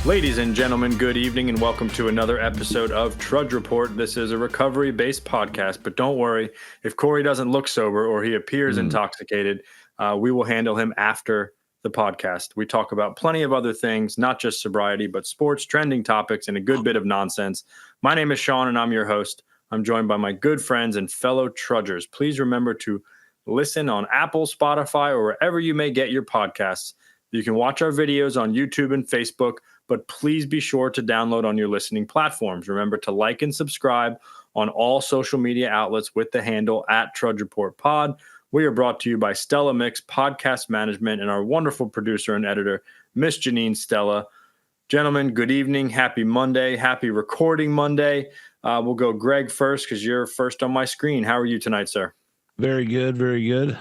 Ladies and gentlemen, good evening and welcome to another episode of Trudge Report. This is a recovery-based podcast, but don't worry, if Corey doesn't look sober or he appears intoxicated, we will handle him after the podcast. We talk about plenty of other things, not just sobriety, but sports, trending topics, and a good bit of nonsense. My name is Sean and I'm your host. I'm joined by my good friends and fellow trudgers. Please remember to listen on Apple, Spotify, or wherever you may get your podcasts. You can watch our videos on YouTube and Facebook, but please be sure to download on your listening platforms. Remember to like and subscribe on all social media outlets with the handle @TrudgeReportPod. We are brought to you by Stella Mix Podcast Management and our wonderful producer and editor, Miss Janine Stella. Gentlemen, good evening. Happy Monday. Happy recording Monday. We'll go Greg first because you're first on my screen. How are you tonight, sir? Very good, very good.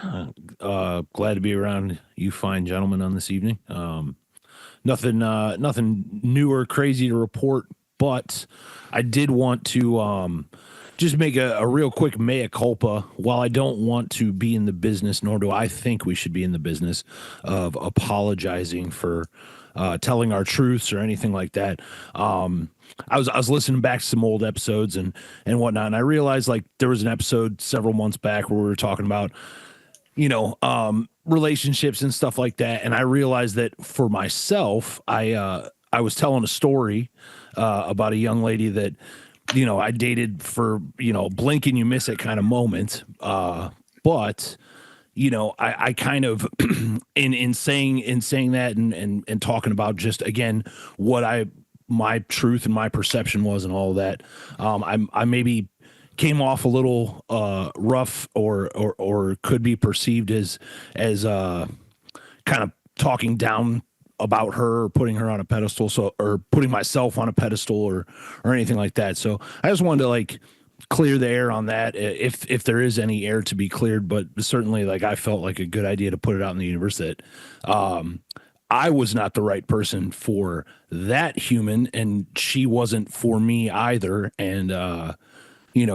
Glad to be around you fine gentlemen on this evening. Nothing new or crazy to report, but I did want to just make a real quick mea culpa. While I don't want to be in the business, nor do I think we should be in the business of apologizing for telling our truths or anything like that. I was listening back to some old episodes and whatnot, and I realized like there was an episode several months back where we were talking about, relationships and stuff like that. And I realized that for myself, I was telling a story about a young lady that, I dated for, blink and you miss it kind of moment. But I kind of in saying that and talking about just again what my truth and my perception was and all of that, I maybe came off a little rough or could be perceived as kind of talking down about her or putting her on a pedestal, or putting myself on a pedestal or anything like that. So I just wanted to like clear the air on that if there is any air to be cleared, but certainly like I felt like a good idea to put it out in the universe that I was not the right person for that human and she wasn't for me either. And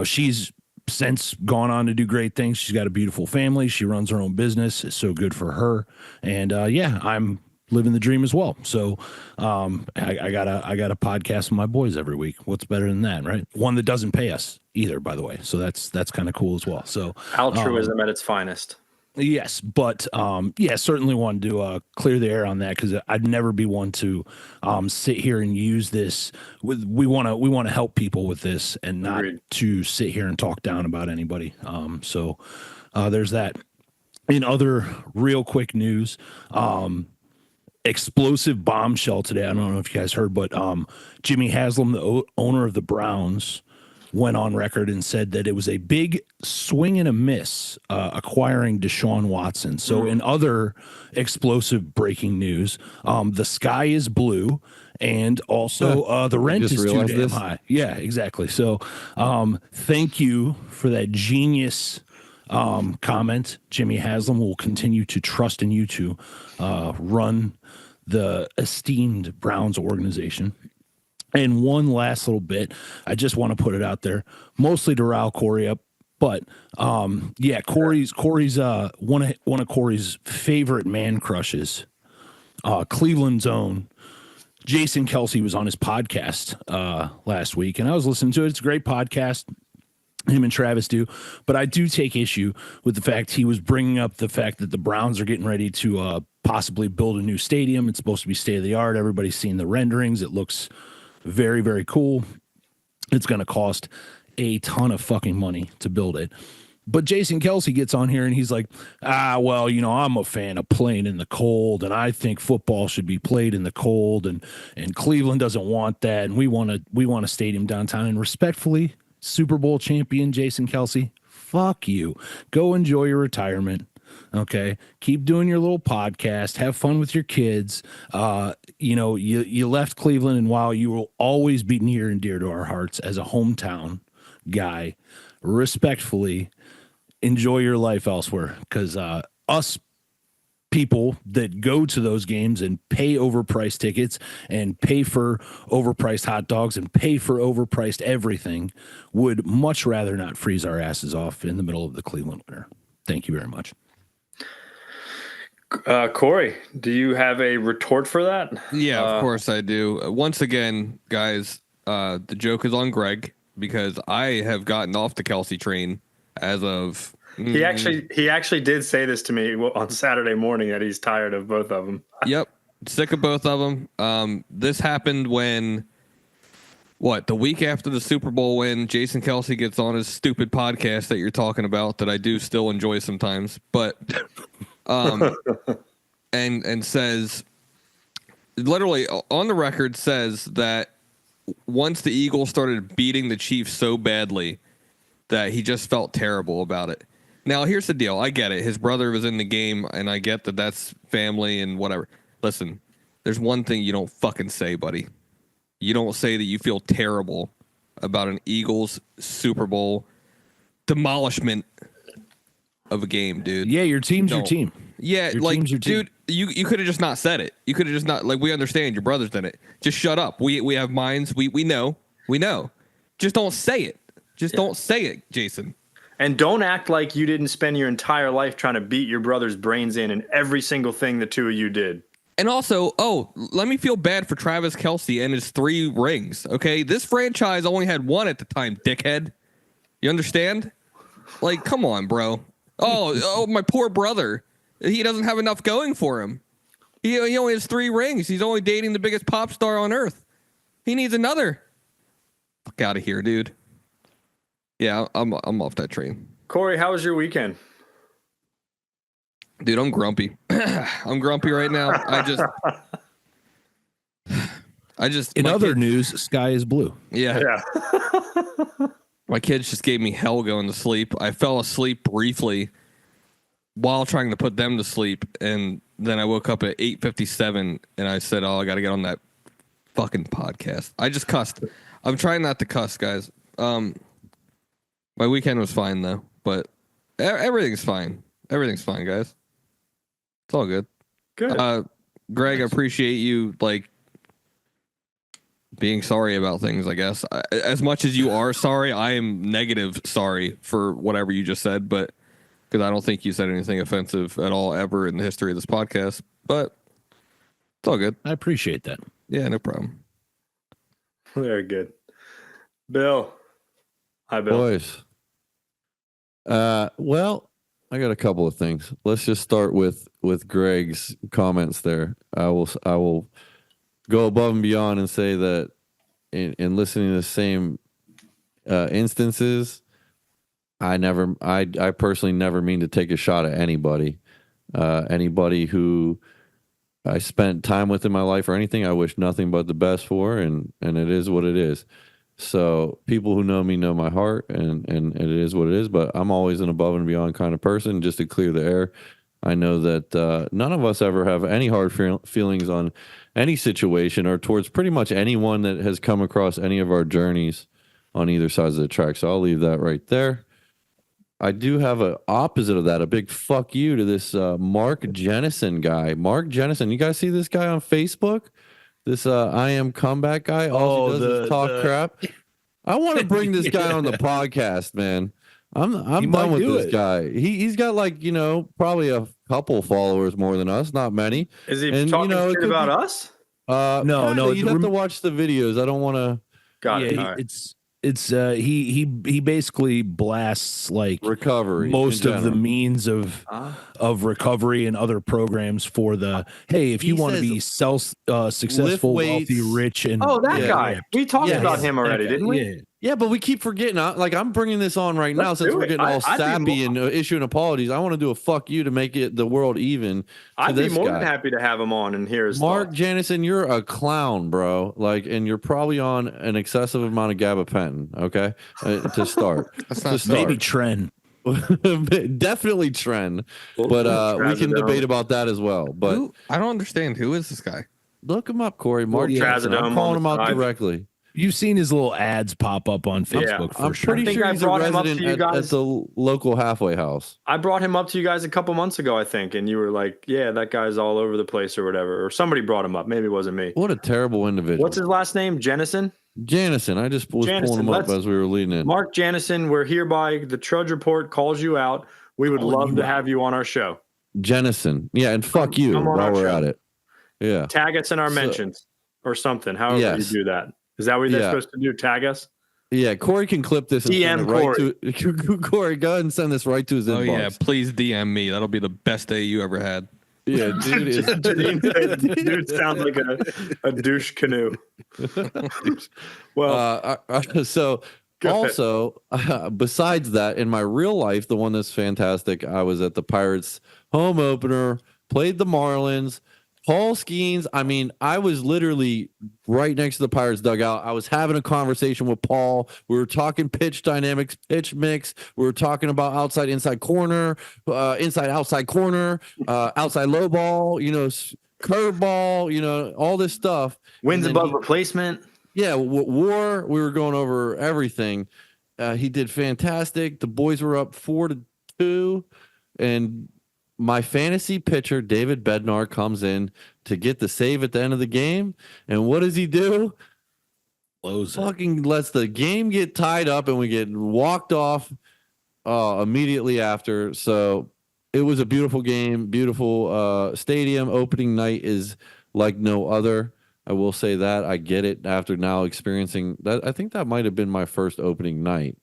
she's since gone on to do great things. She's got a beautiful family. She runs her own business. It's so good for her. And I'm living the dream as well. So I got a podcast with my boys every week. What's better than that, right? One that doesn't pay us either, by the way. So that's kind of cool as well. So altruism at its finest. Yes, but certainly wanted to clear the air on that because I'd never be one to sit here and use this. We want to help people with this and not Agreed. To sit here and talk down about anybody. So there's that. In other real quick news, explosive bombshell today. I don't know if you guys heard, but Jimmy Haslam, the owner of the Browns, went on record and said that it was a big swing and a miss acquiring Deshaun Watson. So in other explosive breaking news, the sky is blue and also the rent is too damn high. Yeah, exactly. So thank you for that genius comment. Jimmy Haslam will continue to trust in you to run the esteemed Browns organization. And one last little bit, I just want to put it out there, mostly to rile Corey up, but Corey's one of Corey's favorite man crushes, Cleveland's own Jason Kelce was on his podcast last week, and I was listening to it. It's a great podcast. Him and Travis do, but I do take issue with the fact he was bringing up the fact that the Browns are getting ready to possibly build a new stadium. It's supposed to be state of the art. Everybody's seen the renderings. It looks very, very cool. It's going to cost a ton of fucking money to build it. But Jason Kelce gets on here and he's like, I'm a fan of playing in the cold, and I think football should be played in the cold, and Cleveland doesn't want that, and we want a stadium downtown. And respectfully, Super Bowl champion Jason Kelce, fuck you. Go enjoy your retirement. Okay, keep doing your little podcast. Have fun with your kids. You left Cleveland, and while you will always be near and dear to our hearts as a hometown guy, respectfully, enjoy your life elsewhere. Because us people that go to those games and pay overpriced tickets and pay for overpriced hot dogs and pay for overpriced everything would much rather not freeze our asses off in the middle of the Cleveland winter. Thank you very much. Corey, do you have a retort for that? Yeah, of course I do. Once again, guys, the joke is on Greg because I have gotten off the Kelsey train as of. He actually did say this to me on Saturday morning that he's tired of both of them. Yep, sick of both of them. This happened when. The week after the Super Bowl when Jason Kelsey gets on his stupid podcast that you're talking about that I do still enjoy sometimes, but and says literally on the record says that once the Eagles started beating the Chiefs so badly that he just felt terrible about it. Now, here's the deal. I get it. His brother was in the game, and I get that that's family and whatever. Listen, there's one thing you don't fucking say, buddy. You don't say that you feel terrible about an Eagles Super Bowl demolishment of a game, dude. Yeah, your team's your team. Yeah, your like, team's your team. dude, you could have just not said it. You could have just not, like, we understand your brother's done it. Just shut up. We have minds. We know. We know. Just don't say it. Just don't say it, Jason. And don't act like you didn't spend your entire life trying to beat your brother's brains in every single thing the two of you did. And also, let me feel bad for Travis Kelce and his 3 rings, okay? This franchise only had 1 at the time, dickhead. You understand? Like, come on, bro. Oh, my poor brother. He doesn't have enough going for him. He only has 3 rings. He's only dating the biggest pop star on earth. He needs another. Fuck out of here, dude. Yeah, I'm off that train. Corey, how was your weekend? Dude, I'm grumpy. I'm grumpy right now. I just. In other news, sky is blue. Yeah. My kids just gave me hell going to sleep. I fell asleep briefly while trying to put them to sleep, and then I woke up at 8:57, and I said, I got to get on that fucking podcast. I just cussed. I'm trying not to cuss, guys. My weekend was fine, though, but everything's fine. Everything's fine, guys. It's all good. Good. Greg, I appreciate you, like, being sorry about things, I guess. As much as you are sorry, I am negative sorry for whatever you just said, but because I don't think you said anything offensive at all ever in the history of this podcast, but it's all good. I appreciate that. Yeah, no problem. Very good. Bill. Hi, Bill. Boys. Well, I got a couple of things. Let's just start with Greg's comments there. I will go above and beyond and say that in listening to the same instances, I personally never mean to take a shot at anybody. Anybody who I spent time with in my life or anything, I wish nothing but the best for, and it is what it is. So people who know me know my heart, and it is what it is. But I'm always an above and beyond kind of person. Just to clear the air, I know that none of us ever have any hard feelings on any situation or towards pretty much anyone that has come across any of our journeys on either sides of the track. So I'll leave that right there. I do have an opposite of that, a big fuck you to this Mark Jennison guy. Mark Jennison, you guys see this guy on Facebook? This I am comeback guy. All he does is talk crap. I want to bring this guy on the podcast, man. I'm done with this guy. He's got, like, probably a couple followers more than us, not many. Is he talking shit about us? No. You have to watch the videos. I don't want to. Got it. Right. It's he basically blasts, like, recovery, most of the means of recovery and other programs for the if you want to be successful, wealthy, rich, and that guy. We talked about him already, didn't we? Yeah, but we keep forgetting. Like, I'm bringing this on right now since we're getting all sappy and issuing apologies. I want to do a fuck you to make it the world even. I'd be more than happy to have him on and hear his Mark Jennison, you're a clown, bro. Like, and you're probably on an excessive amount of gabapentin. Okay, to start. That's not maybe trend. Definitely trend. But we can debate about that as well. But I don't understand. Who is this guy? Look him up, Corey. Mark Jennison. I'm calling him out directly. You've seen his little ads pop up on Facebook. I'm pretty sure he's a resident at the local halfway house. I brought him up to you guys a couple months ago, I think, and you were like, yeah, that guy's all over the place or whatever. Or somebody brought him up. Maybe it wasn't me. What a terrible individual. What's his last name? Jennison? Jennison. I just was pulling him up as we were leading in. Mark Jennison, we're hereby, the Trudge Report calls you out. We would love to have you on our show. Jennison. Yeah, and fuck you come on while our we're show. at it. Yeah. Tag us in our mentions or something. However Yes. you do that. Is that what they're supposed to do? Tag us? Yeah, Corey can clip this and send DM it right to Corey. Go ahead and send this right to his inbox. Oh yeah, please DM me. That'll be the best day you ever had. Yeah, dude is dude sounds like a douche canoe. Well, so also besides that, in my real life, the one that's fantastic, I was at the Pirates home opener, played the Marlins. Paul Skeens, I mean, I was literally right next to the Pirates dugout. I was having a conversation with Paul. We were talking pitch dynamics, pitch mix. We were talking about outside, inside corner, inside, outside corner, outside low ball, curve ball, all this stuff. Wins above replacement. Yeah, WAR. We were going over everything. He did fantastic. The boys were up 4-2, and my fantasy pitcher, David Bednar, comes in to get the save at the end of the game. And what does he do? Fucking lets the game get tied up, and we get walked off immediately after. So it was a beautiful game, beautiful stadium. Opening night is like no other. I will say that. I get it after now experiencing that. I think that might have been my first opening night.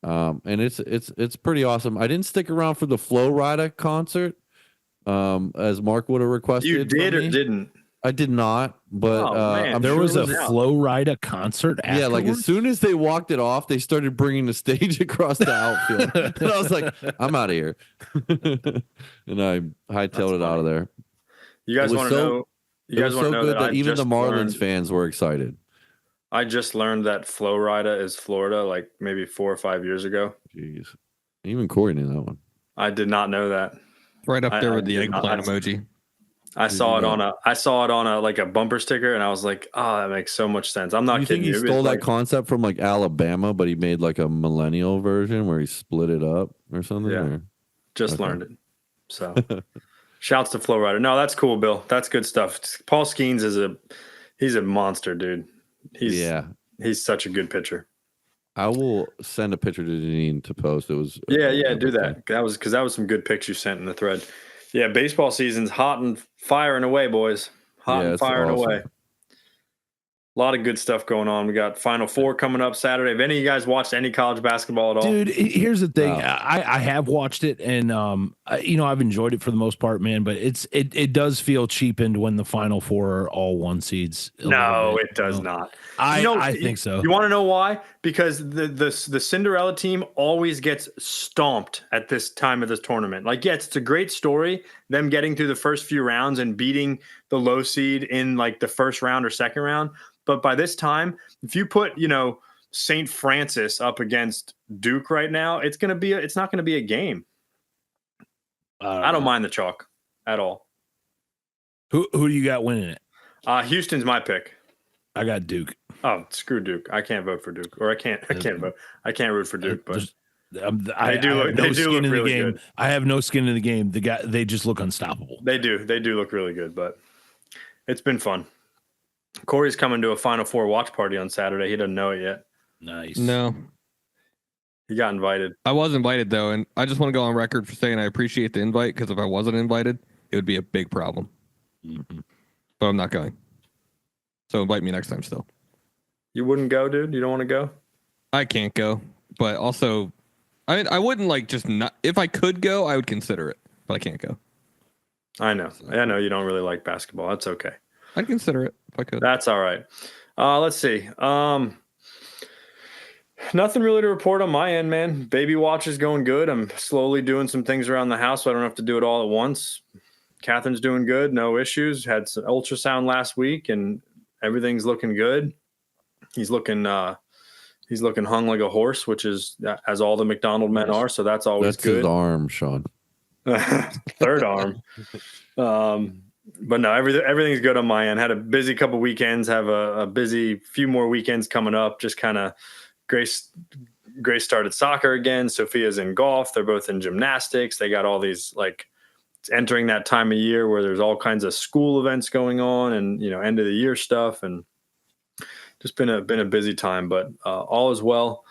And it's pretty awesome. I didn't stick around for the Flo Rida concert, as Mark would have requested. You did or didn't? I did not, but there was a Flo Rida concert afterwards? Yeah, like as soon as they walked it off, they started bringing the stage across the outfield. And I was like, I'm out of here. And I hightailed it out of there. You guys want to know? You guys want to know good that even the Marlins fans were excited. I just learned that Flo Rida is Florida, like maybe 4 or 5 years ago. Jeez, even Corey knew that one. I did not know that. Right up there with the eggplant emoji. I saw it on a like a bumper sticker, and I was like, "Oh, that makes so much sense." I'm not kidding. You think he stole that concept from like Alabama, but he made like a millennial version where he split it up or something? Yeah, just learned it. So, shouts to Flo Rida. No, that's cool, Bill. That's good stuff. Paul Skeens he's a monster, dude. He's such a good pitcher. I will send a picture to Janine to post. It was do that. That was some good pics you sent in the thread. Yeah, baseball season's hot and firing away, boys. Hot and firing away. A lot of good stuff going on. We got Final Four coming up Saturday. Have any of you guys watched any college basketball at all? Dude, here's the thing. I have watched it, and I've enjoyed it for the most part, man. But it does feel cheapened when the Final Four are all one seeds. No, it does not. I think so. You want to know why? Because the Cinderella team always gets stomped at this time of this tournament. Like, yes, it's a great story, them getting through the first few rounds and beating the low seed in like the first round or second round. But by this time, if you put, St. Francis up against Duke right now, it's not going to be a game. I don't mind the chalk at all. Who do you got winning it? Houston's my pick. I got Duke. Oh, screw Duke. I can't vote for Duke, or I can't vote. I can't root for Duke, but they do look really good. I have no skin in the game. They just look unstoppable. They do look really good, but it's been fun. Corey's coming to a Final Four watch party on Saturday. He doesn't know it yet. Nice. No. He got invited. I was invited, though, and I just want to go on record for saying I appreciate the invite, because if I wasn't invited, it would be a big problem. Mm-hmm. But I'm not going. So invite me next time still. You wouldn't go, dude? You don't want to go? I can't go. But also, I wouldn't like just not. If I could go, I would consider it, but I can't go. I know. I know you don't really like basketball. That's okay. I'd consider it if I could. That's all right. Let's see. Nothing really to report on my end, man. Baby watch is going good. I'm slowly doing some things around the house so I don't have to do it all at once. Catherine's doing good. No issues. Had some ultrasound last week, and everything's looking good. He's looking hung like a horse, which is as all the McDonald men are. So that's always good. That's his arm, Sean. Third arm. But no, everything's good on my end. Had a busy couple weekends. Have a busy few more weekends coming up. Just kind of Grace started soccer again. Sophia's in golf. They're both in gymnastics. They got all these it's entering that time of year where there's all kinds of school events going on, and end of the year stuff, and just been a busy time. But all is well.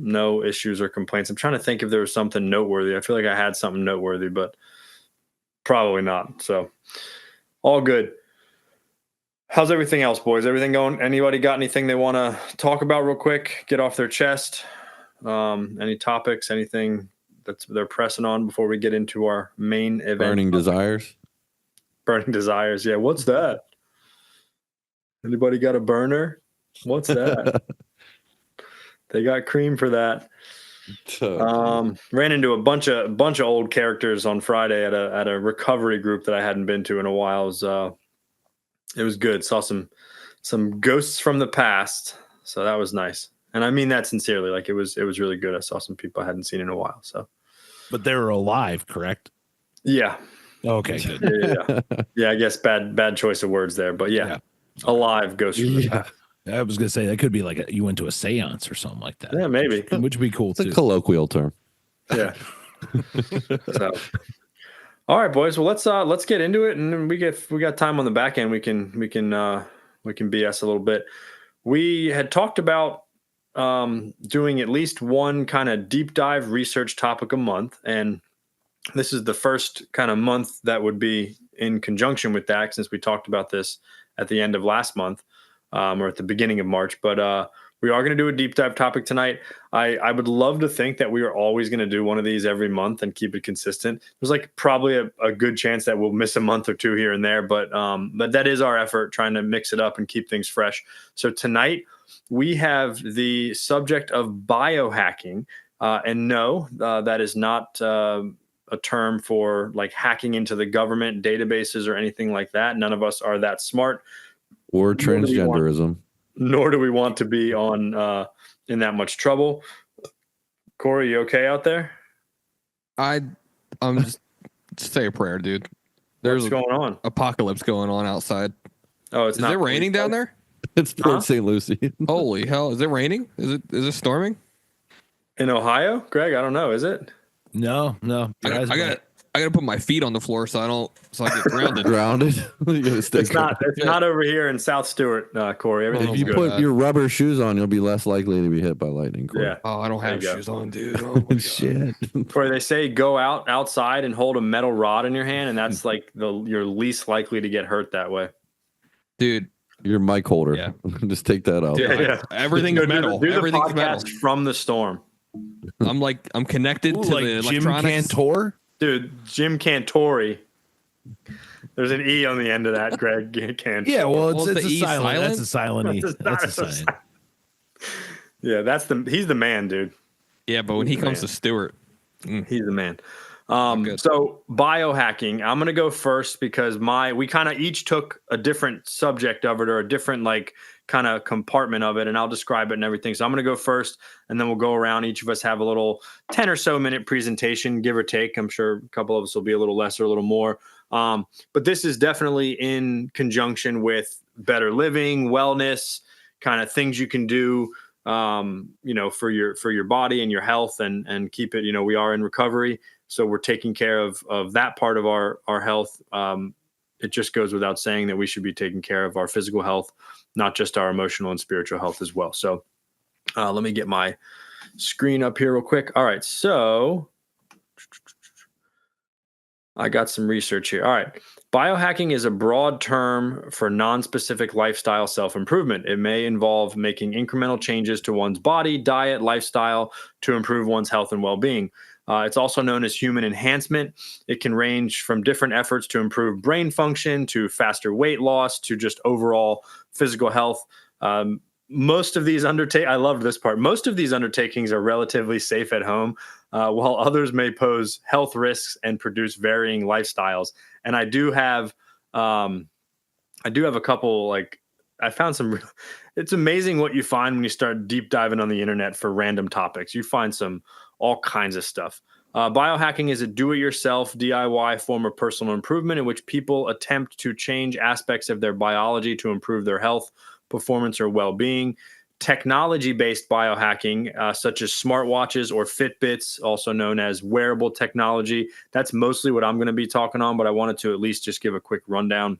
no issues or complaints. I'm trying to think if there was something noteworthy. I feel like I had something noteworthy, but probably not. So all good. How's everything else, boys? Everything going? Anybody got anything they want to talk about real quick? Get off their chest? Any topics? Anything they're pressing on before we get into our main event? Burning desires. Burning desires. Yeah. What's that? Anybody got a burner? What's that? They got cream for that. Ran into a bunch of old characters on Friday at a recovery group that I hadn't been to in a while. It was good. Saw some ghosts from the past, so that was nice. And I mean that sincerely. Like it was really good. I saw some people I hadn't seen in a while. So, but they were alive, correct? Yeah. Okay. Good. Yeah. I guess bad choice of words there, but yeah. Alive ghosts from the past. I was gonna say that could be like you went to a seance or something like that. Yeah, maybe. Which would be cool It's too. a colloquial term. Yeah. So, all right, boys. Well, let's get into it, and we got time on the back end. We can BS a little bit. We had talked about doing at least one kind of deep dive research topic a month, and this is the first kind of month that would be in conjunction with that, since we talked about this at the end of last month. Or at the beginning of March, but we are going to do a deep dive topic tonight. I would love to think that we are always going to do one of these every month and keep it consistent. There's like probably a good chance that we'll miss a month or two here and there, but that is our effort, trying to mix it up and keep things fresh. So tonight we have the subject of biohacking, and no, that is not a term for like hacking into the government databases or anything like that. None of us are that smart. Or transgenderism. Nor do we want to be on in that much trouble. Corey, you okay out there? I'm just say a prayer, dude. There's What's going on? Apocalypse going on outside. Oh, it's Is not it raining down there? It's Port St. Lucie. Holy hell! Is it raining? Is it storming? In Ohio, Greg? I don't know. Is it? No. I gotta put my feet on the floor so I get grounded. Grounded. You gotta stay It's not over here in South Stewart, Corey. If Everything's you good. put your rubber shoes on, you'll be less likely to be hit by lightning. Corey. Yeah. Oh, I don't have There you go. shoes on, dude. Oh my God. Shit. Corey, they say go outside and hold a metal rod in your hand, and that's like you're least likely to get hurt that way. Dude. Your mic holder. Yeah. Just take that out. Yeah. Everything's metal. Do the Everything's podcast metal. from the storm. I'm connected to like the Jim electronics. Cantor. Dude, Jim Cantori. There's an E on the end of that, Greg. Cantor. Yeah, well, Well, it's is a the E silent. silent? That's a silent E. That's a silent. Yeah, he's the man, dude. Yeah, but when he comes Man. to Stewart, He's the man. Good. So biohacking, I'm going to go first because we kind of each took a different subject of it, or a different like kind of compartment of it, and I'll describe it and everything. So I'm going to go first, and then we'll go around. Each of us have a little 10 or so minute presentation, give or take. I'm sure a couple of us will be a little less or a little more. But this is definitely in conjunction with better living, wellness, kind of things you can do, for your body and your health, and keep it, we are in recovery. So we're taking care of that part of our health. It just goes without saying that we should be taking care of our physical health, not just our emotional and spiritual health as well. So let me get my screen up here real quick. All right. So I got some research here. All right. Biohacking is a broad term for non-specific lifestyle self-improvement. It may involve making incremental changes to one's body, diet, lifestyle to improve one's health and well-being. It's also known as human enhancement. It can range from different efforts to improve brain function, to faster weight loss, to just overall physical health. Most of these I loved this part. Most of these undertakings are relatively safe at home, while others may pose health risks and produce varying lifestyles. And I do have a couple, like I found some, it's amazing what you find when you start deep diving on the internet for random topics. You find all kinds of stuff. Biohacking is a do-it-yourself DIY form of personal improvement in which people attempt to change aspects of their biology to improve their health, performance, or well-being. Technology-based biohacking, such as smartwatches or Fitbits, also known as wearable technology. That's mostly what I'm going to be talking on, but I wanted to at least just give a quick rundown.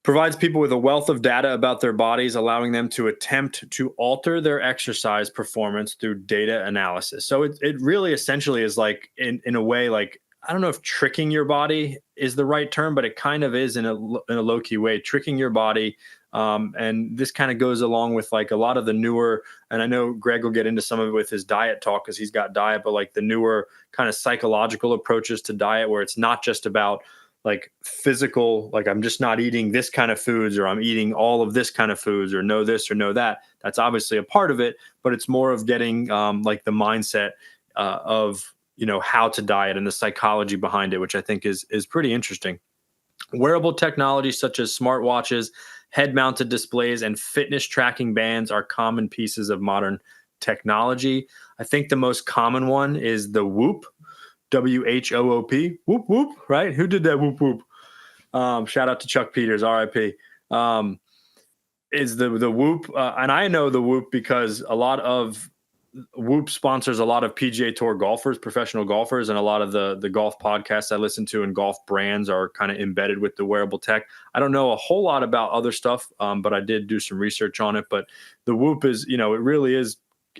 provides people with a wealth of data about their bodies, allowing them to attempt to alter their exercise performance through data analysis. So it really essentially is like, in a way, like, I don't know if tricking your body is the right term, but it kind of is in a low key way, tricking your body. And this kind of goes along with like a lot of the newer, and I know Greg will get into some of it with his diet talk because he's got diet, but like the newer kind of psychological approaches to diet, where it's not just about like physical, like I'm just not eating this kind of foods, or I'm eating all of this kind of foods, or no this or no that. That's obviously a part of it, but it's more of getting like the mindset of, you know, how to diet and the psychology behind it, which I think is pretty interesting. Wearable technology such as smartwatches, head-mounted displays, and fitness tracking bands are common pieces of modern technology. I think the most common one is the Whoop, WHOOP, whoop whoop, right? Who did that whoop whoop? Shout out to Chuck Peters, RIP. Is the Whoop, and I know the Whoop because a lot of Whoop sponsors a lot of PGA Tour golfers, professional golfers, and a lot of the golf podcasts I listen to and golf brands are kind of embedded with the wearable tech. I don't know a whole lot about other stuff, but I did do some research on it. But the Whoop is, you know, it really is.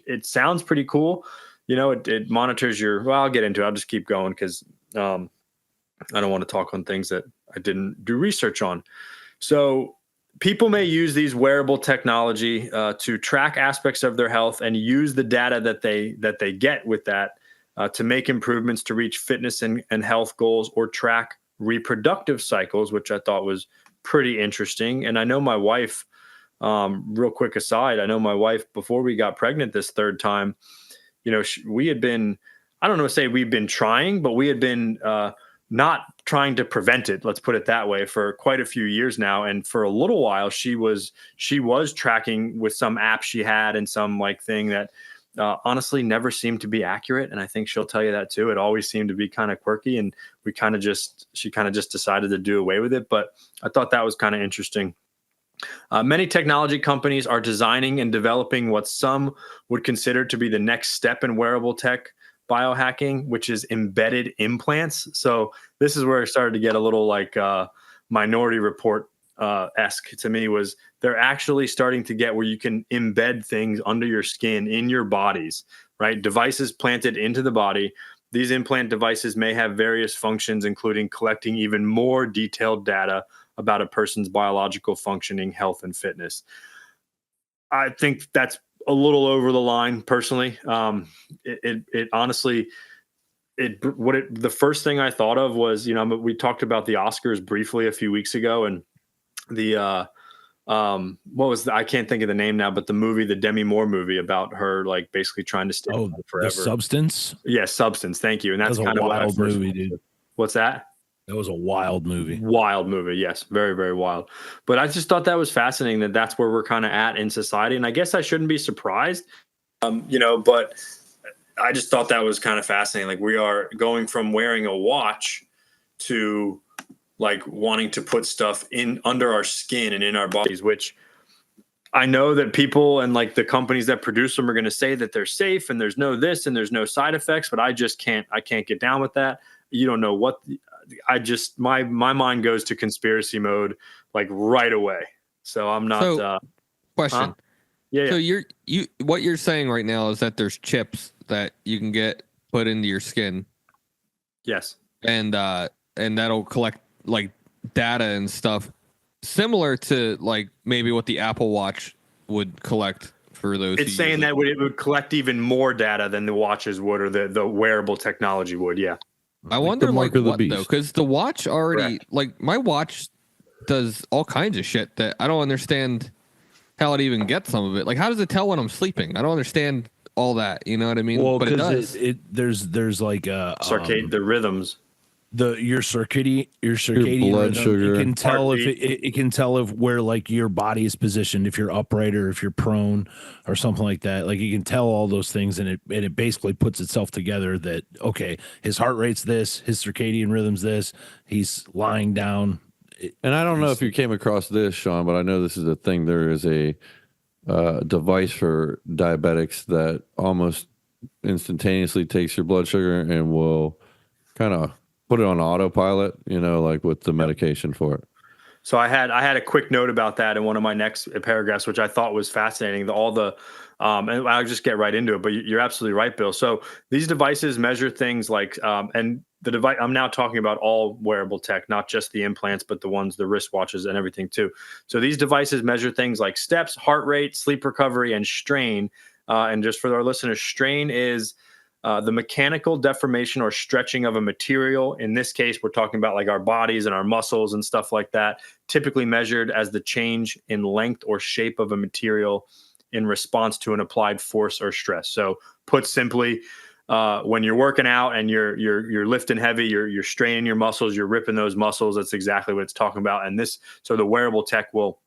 It sounds pretty cool. You know, it monitors your, well, I'll get into it. I'll just keep going because I don't want to talk on things that I didn't do research on. So people may use these wearable technology to track aspects of their health and use the data that they get with that to make improvements to reach fitness and health goals, or track reproductive cycles, which I thought was pretty interesting. And I know my wife, real quick aside, I know my wife, before we got pregnant this third time, you know, we had been, I don't know, say we've been trying, but we had been not trying to prevent it. Let's put it that way, for quite a few years now. And for a little while, she was tracking with some app she had and some like thing that honestly never seemed to be accurate. And I think she'll tell you that too. It always seemed to be kind of quirky, and she kind of just decided to do away with it. But I thought that was kind of interesting. Many technology companies are designing and developing what some would consider to be the next step in wearable tech biohacking, which is embedded implants. So this is where it started to get a little like Minority Report esque to me. Was they're actually starting to get where you can embed things under your skin in your bodies, right? Devices planted into the body. These implant devices may have various functions, including collecting even more detailed data about a person's biological functioning, health, and fitness. I think that's a little over the line, personally. It honestly, the first thing I thought of was, you know, we talked about the Oscars briefly a few weeks ago, and the I can't think of the name now, but the movie, the Demi Moore movie about her, like basically trying to stay forever. The Substance. Yeah, Substance. Thank you. And that's kind of what I first movie, dude. What's that? That was a wild movie. Wild movie, yes. Very, very wild. But I just thought that was fascinating that that's where we're kind of at in society. And I guess I shouldn't be surprised, you know, but I just thought that was kind of fascinating. Like, we are going from wearing a watch to like wanting to put stuff in under our skin and in our bodies, which I know that people and like the companies that produce them are going to say that they're safe and there's no this and there's no side effects, but I can't get down with that. You don't know what my mind goes to conspiracy mode like right away. So I'm not. Question. Huh? Yeah. So what you're saying right now is that there's chips that you can get put into your skin. Yes. And that'll collect like data and stuff similar to like maybe what the Apple Watch would collect for those. It's saying that it would collect even more data than the watches would, or the wearable technology would. Yeah. I wonder like what though, because the watch already, like my watch does all kinds of shit that I don't understand how it even gets some of it. Like, how does it tell when I'm sleeping? I don't understand all that. You know what I mean? Well, but it does. There's like the rhythms. Your circadian blood rhythm, sugar. it can tell it can tell if where like your body is positioned, if you're upright or if you're prone or something like that. Like, it can tell all those things, and it basically puts itself together that, okay, his heart rate's this, his circadian rhythm's this, he's lying down. And I don't know if you came across this, Sean, but I know this is a thing. There is a device for diabetics that almost instantaneously takes your blood sugar and will kind of put it on autopilot, you know, like with the medication for it. So I had a quick note about that in one of my next paragraphs, which I thought was fascinating. And I'll just get right into it. But you're absolutely right, Bill. So these devices measure things like, and the device. I'm now talking about all wearable tech, not just the implants, but the wristwatches and everything too. So these devices measure things like steps, heart rate, sleep recovery, and strain. And just for our listeners, strain is the mechanical deformation or stretching of a material. In this case, we're talking about like our bodies and our muscles and stuff like that, typically measured as the change in length or shape of a material in response to an applied force or stress. So put simply, when you're working out and you're lifting heavy, you're straining your muscles, you're ripping those muscles. That's exactly what it's talking about. And so the wearable tech will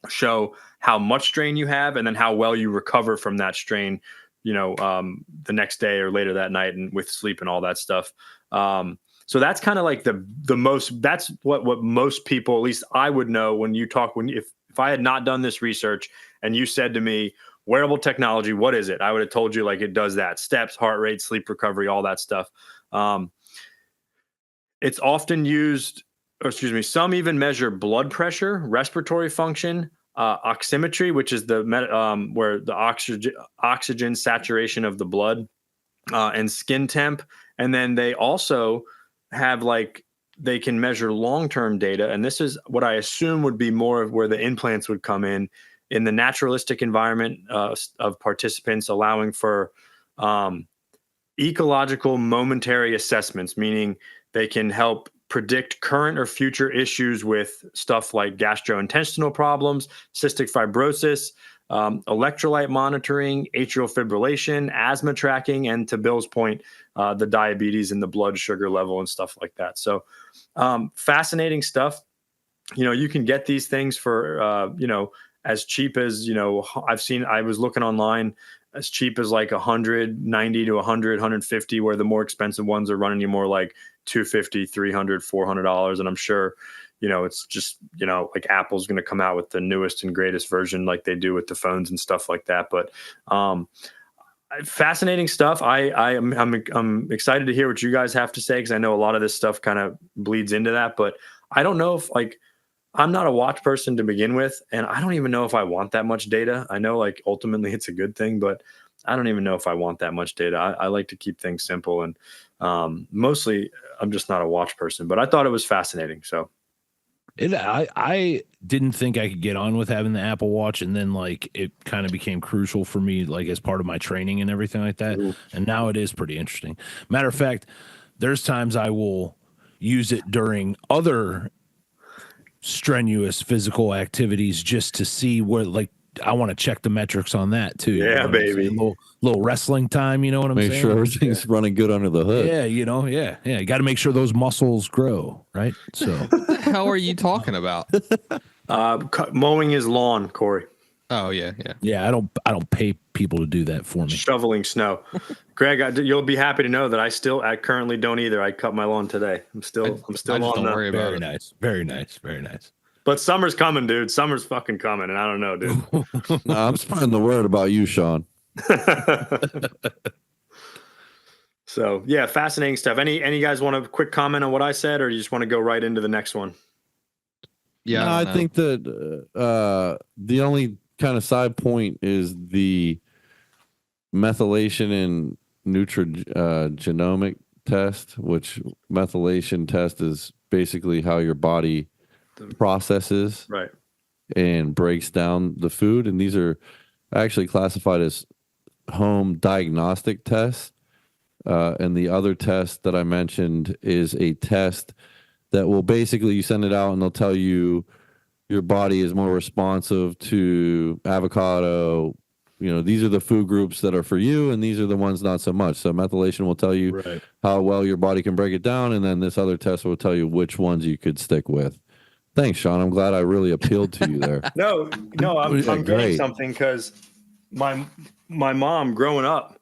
show how much strain you have and then how well you recover from that strain, the next day or later that night, and with sleep and all that stuff. So that's kind of like the most, that's what most people, at least I would know if I had not done this research and you said to me, wearable technology, what is it? I would have told you like it does that: steps, heart rate, sleep recovery, all that stuff. It's often used, some even measure blood pressure, respiratory function, oximetry, which is where the oxygen saturation of the blood, and skin temp. And then they also have they can measure long-term data. And this is what I assume would be more of where the implants would come in the naturalistic environment of participants, allowing for ecological momentary assessments, meaning they can help predict current or future issues with stuff like gastrointestinal problems, cystic fibrosis, electrolyte monitoring, atrial fibrillation, asthma tracking, and to Bill's point, the diabetes and the blood sugar level and stuff like that. So fascinating stuff. You can get these things for, as cheap as, I was looking online, as cheap as like 190 to 100, 150, where the more expensive ones are running you more like $250, $300, $400. And I'm sure, it's just, like Apple's going to come out with the newest and greatest version like they do with the phones and stuff like that. But fascinating stuff. I'm excited to hear what you guys have to say, because I know a lot of this stuff kind of bleeds into that. But I don't know if I'm not a watch person to begin with, and I don't even know if I want that much data. I know ultimately it's a good thing, but I don't even know if I want that much data. I like to keep things simple, and mostly I'm just not a watch person, but I thought it was fascinating. So I didn't think I could get on with having the Apple Watch, and then it kind of became crucial for me, as part of my training and everything like that. Ooh. And now it is pretty interesting. Matter of fact, there's times I will use it during other strenuous physical activities just to see where I want to check the metrics on that too. Yeah, baby. Little wrestling time, you know what I'm saying? Make sure everything's running good under the hood. Yeah, You got to make sure those muscles grow, right? So what the hell are you talking about? Mowing his lawn, Corey. Oh yeah. Yeah, I don't pay people to do that for me. Shoveling snow. Greg, you'll be happy to know that I currently don't either. I cut my lawn today. I'm still on don't worry about very it. Nice. Very nice. Very nice. But summer's coming, dude. Summer's fucking coming, and I don't know, dude. No, I'm spreading the word about you, Sean. So yeah, fascinating stuff. Any guys want a quick comment on what I said, or you just want to go right into the next one? Yeah, no, I think that the only kind of side point is the methylation and nutrigenomic test, which methylation test is basically how your body processes right and breaks down the food, and these are actually classified as home diagnostic tests. And the other test that I mentioned is a test that will basically, you send it out and they'll tell you your body is more responsive to avocado. These are the food groups that are for you, and these are the ones not so much. So methylation will tell you how well your body can break it down, and then this other test will tell you which ones you could stick with. Thanks, Sean. I'm glad I really appealed to you there. No, I'm getting something, because my mom growing up,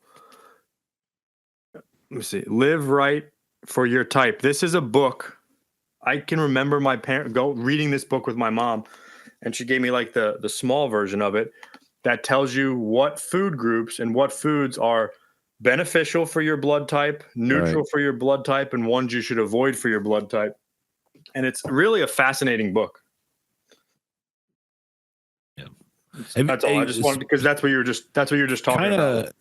let me see, Live Right for Your Type. This is a book. I can remember my parent reading this book with my mom, and she gave me the small version of it that tells you what food groups and what foods are beneficial for your blood type, neutral for your blood type, and ones you should avoid for your blood type. And it's really a fascinating book. That's all. I just wanted, because that's what you're just talking about.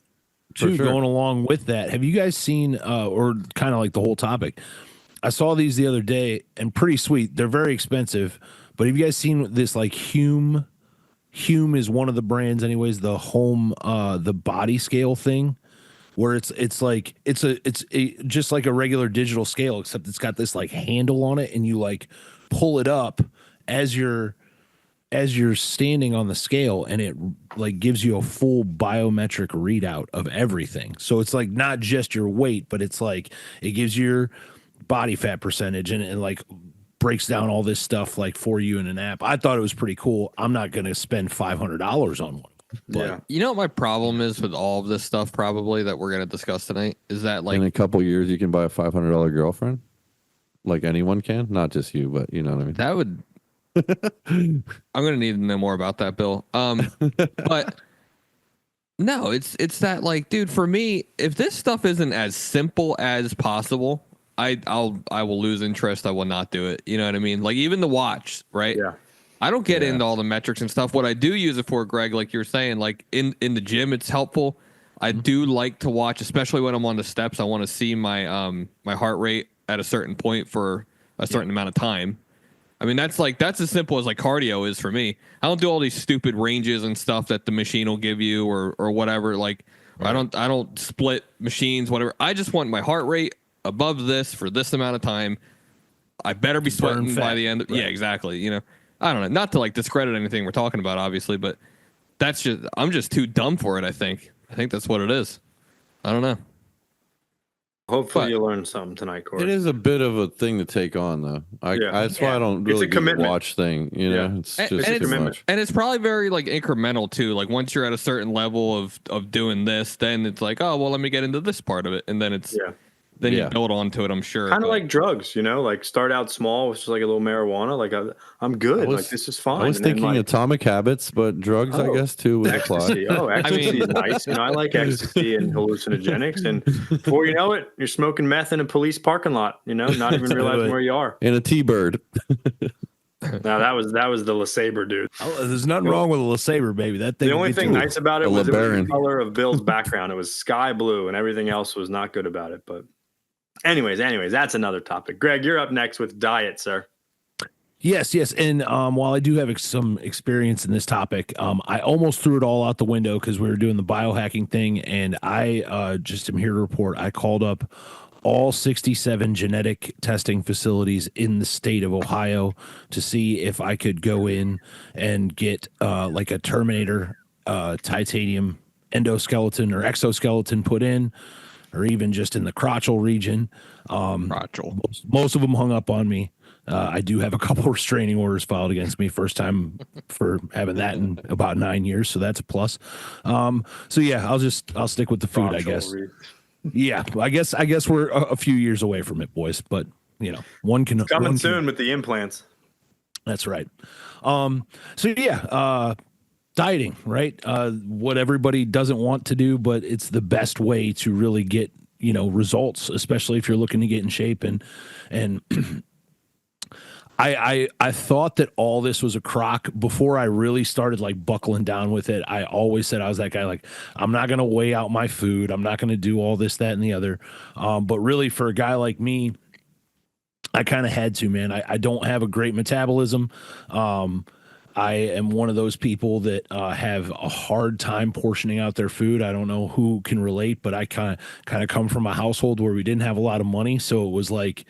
Too, sure. going along with that, have you guys seen or kind of like the whole topic? I saw these the other day and pretty sweet. They're very expensive, but have you guys seen this like Hume? Hume is one of the brands, anyways. The home, the body scale thing, where it's just like a regular digital scale, except it's got this like handle on it, and you like pull it up as you're standing on the scale, and it like gives you a full biometric readout of everything. So it's like not just your weight, but it's like it gives you your body fat percentage and like breaks down all this stuff like for you in an app. I thought it was pretty cool. I'm not going to spend $500 on one. But Yeah. You know what my problem is with all of this stuff probably that we're going to discuss tonight is that like in a couple years you can buy a $500 girlfriend, like anyone can, not just you, but you know what I mean. that would I'm going to need to know more about that, Bill. But no, it's that like, dude, for me, if this stuff isn't as simple as possible, I will lose interest. I will not do it. You know what I mean? Like even the watch, right? Yeah. I don't get into all the metrics and stuff. What I do use it for, Greg, like you're saying, like in the gym, it's helpful. I do like to watch, especially when I'm on the steps. I want to see my my heart rate at a certain point for a certain amount of time. I mean, that's as simple as like cardio is for me. I don't do all these stupid ranges and stuff that the machine will give you or whatever. Like I don't split machines, whatever. I just want my heart rate above this for this amount of time. I better be sweating by the end. Yeah, exactly. You know, I don't know. Not to like discredit anything we're talking about, obviously, but I'm just too dumb for it. I think that's what it is. I don't know. Hopefully you learned something tonight, Corey. It is a bit of a thing to take on, though. That's why I don't really do the watch thing. You know, it's just too much. And it's probably very like incremental too. Like once you're at a certain level of doing this, then it's like, oh well, let me get into this part of it, and then it's then you build onto it. I'm sure. Kind of like drugs, you know, like start out small, which is like a little marijuana. Like I'm good. Like this is fine. I was thinking like, Atomic Habits, but drugs, I guess, too, would apply. Ecstasy is nice. You know, I like ecstasy and hallucinogenics. And before you know it, you're smoking meth in a police parking lot. You know, not even realizing where you are. In a T-Bird. No, that was the LeSabre, dude. Oh, there's nothing wrong with a LeSabre, baby. That thing. The only thing nice about it was the color of Bill's background. It was sky blue, and everything else was not good about it. But anyways, that's another topic. Greg, you're up next with diet, sir. Yes. And while I do have some experience in this topic, I almost threw it all out the window because we were doing the biohacking thing, and I just am here to report I called up all 67 genetic testing facilities in the state of Ohio to see if I could go in and get like a Terminator titanium endoskeleton or exoskeleton put in, or even just in the crotchal region. Most of them hung up on me. I do have a couple restraining orders filed against me. First time for having that in about 9 years, so that's a plus. So yeah, I'll stick with the food, I guess. Yeah, I guess we're a few years away from it, boys. But you know, coming soon with the implants. That's right. So yeah, dieting, right? What everybody doesn't want to do, but it's the best way to really get, you know, results, especially if you're looking to get in shape. And I thought that all this was a crock before I really started like buckling down with it. I always said I was that guy, like, I'm not going to weigh out my food. I'm not going to do all this, that, and the other. But really for a guy like me, I kind of had to, man. I don't have a great metabolism. I am one of those people that have a hard time portioning out their food. I don't know who can relate, but I kind of come from a household where we didn't have a lot of money. So it was like,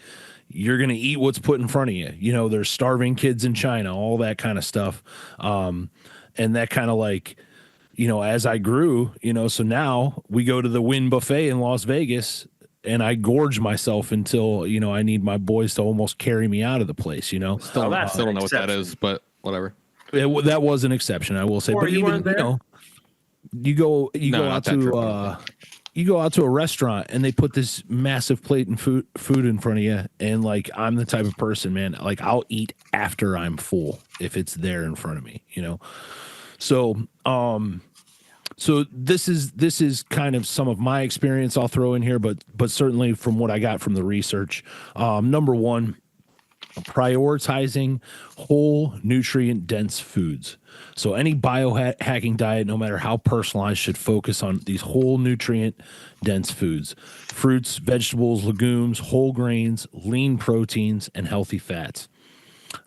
you're going to eat what's put in front of you. You know, there's starving kids in China, all that kind of stuff. And that kind of like, you know, as I grew, you know, so now we go to the Wynn Buffet in Las Vegas and I gorge myself until, you know, I need my boys to almost carry me out of the place, you know. Still don't know what that is, but whatever. That was an exception, I will say. But even, you know, you go out to a restaurant and they put this massive plate and food in front of you, and like, I'm the type of person, man, like I'll eat after I'm full if it's there in front of me, you know. So so this is kind of some of my experience I'll throw in here, but certainly from what I got from the research, number one, prioritizing whole nutrient dense foods. So any biohacking diet, no matter how personalized, should focus on these whole nutrient dense foods: fruits, vegetables, legumes, whole grains, lean proteins, and healthy fats.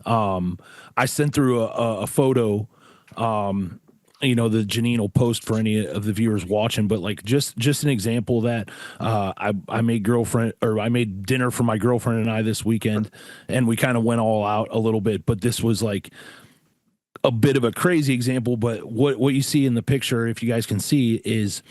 I sent through a photo. The Janine will post for any of the viewers watching, but like just an example of that. I made dinner for my girlfriend and I this weekend, and we kind of went all out a little bit, but this was like a bit of a crazy example. But what you see in the picture, if you guys can see, is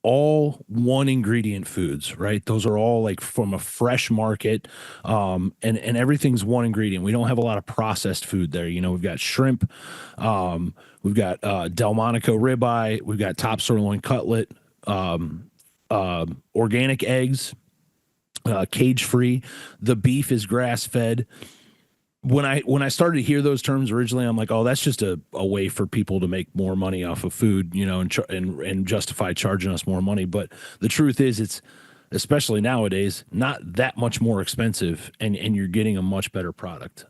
all one ingredient foods, right? Those are all like from a fresh market, and everything's one ingredient. We don't have a lot of processed food there. We've got shrimp, we've got Delmonico ribeye, we've got top sirloin cutlet, organic eggs, cage free. The beef is grass fed. When I started to hear those terms originally, I'm like, oh, that's just a way for people to make more money off of food, and justify charging us more money. But the truth is, it's, especially nowadays, not that much more expensive, and you're getting a much better product.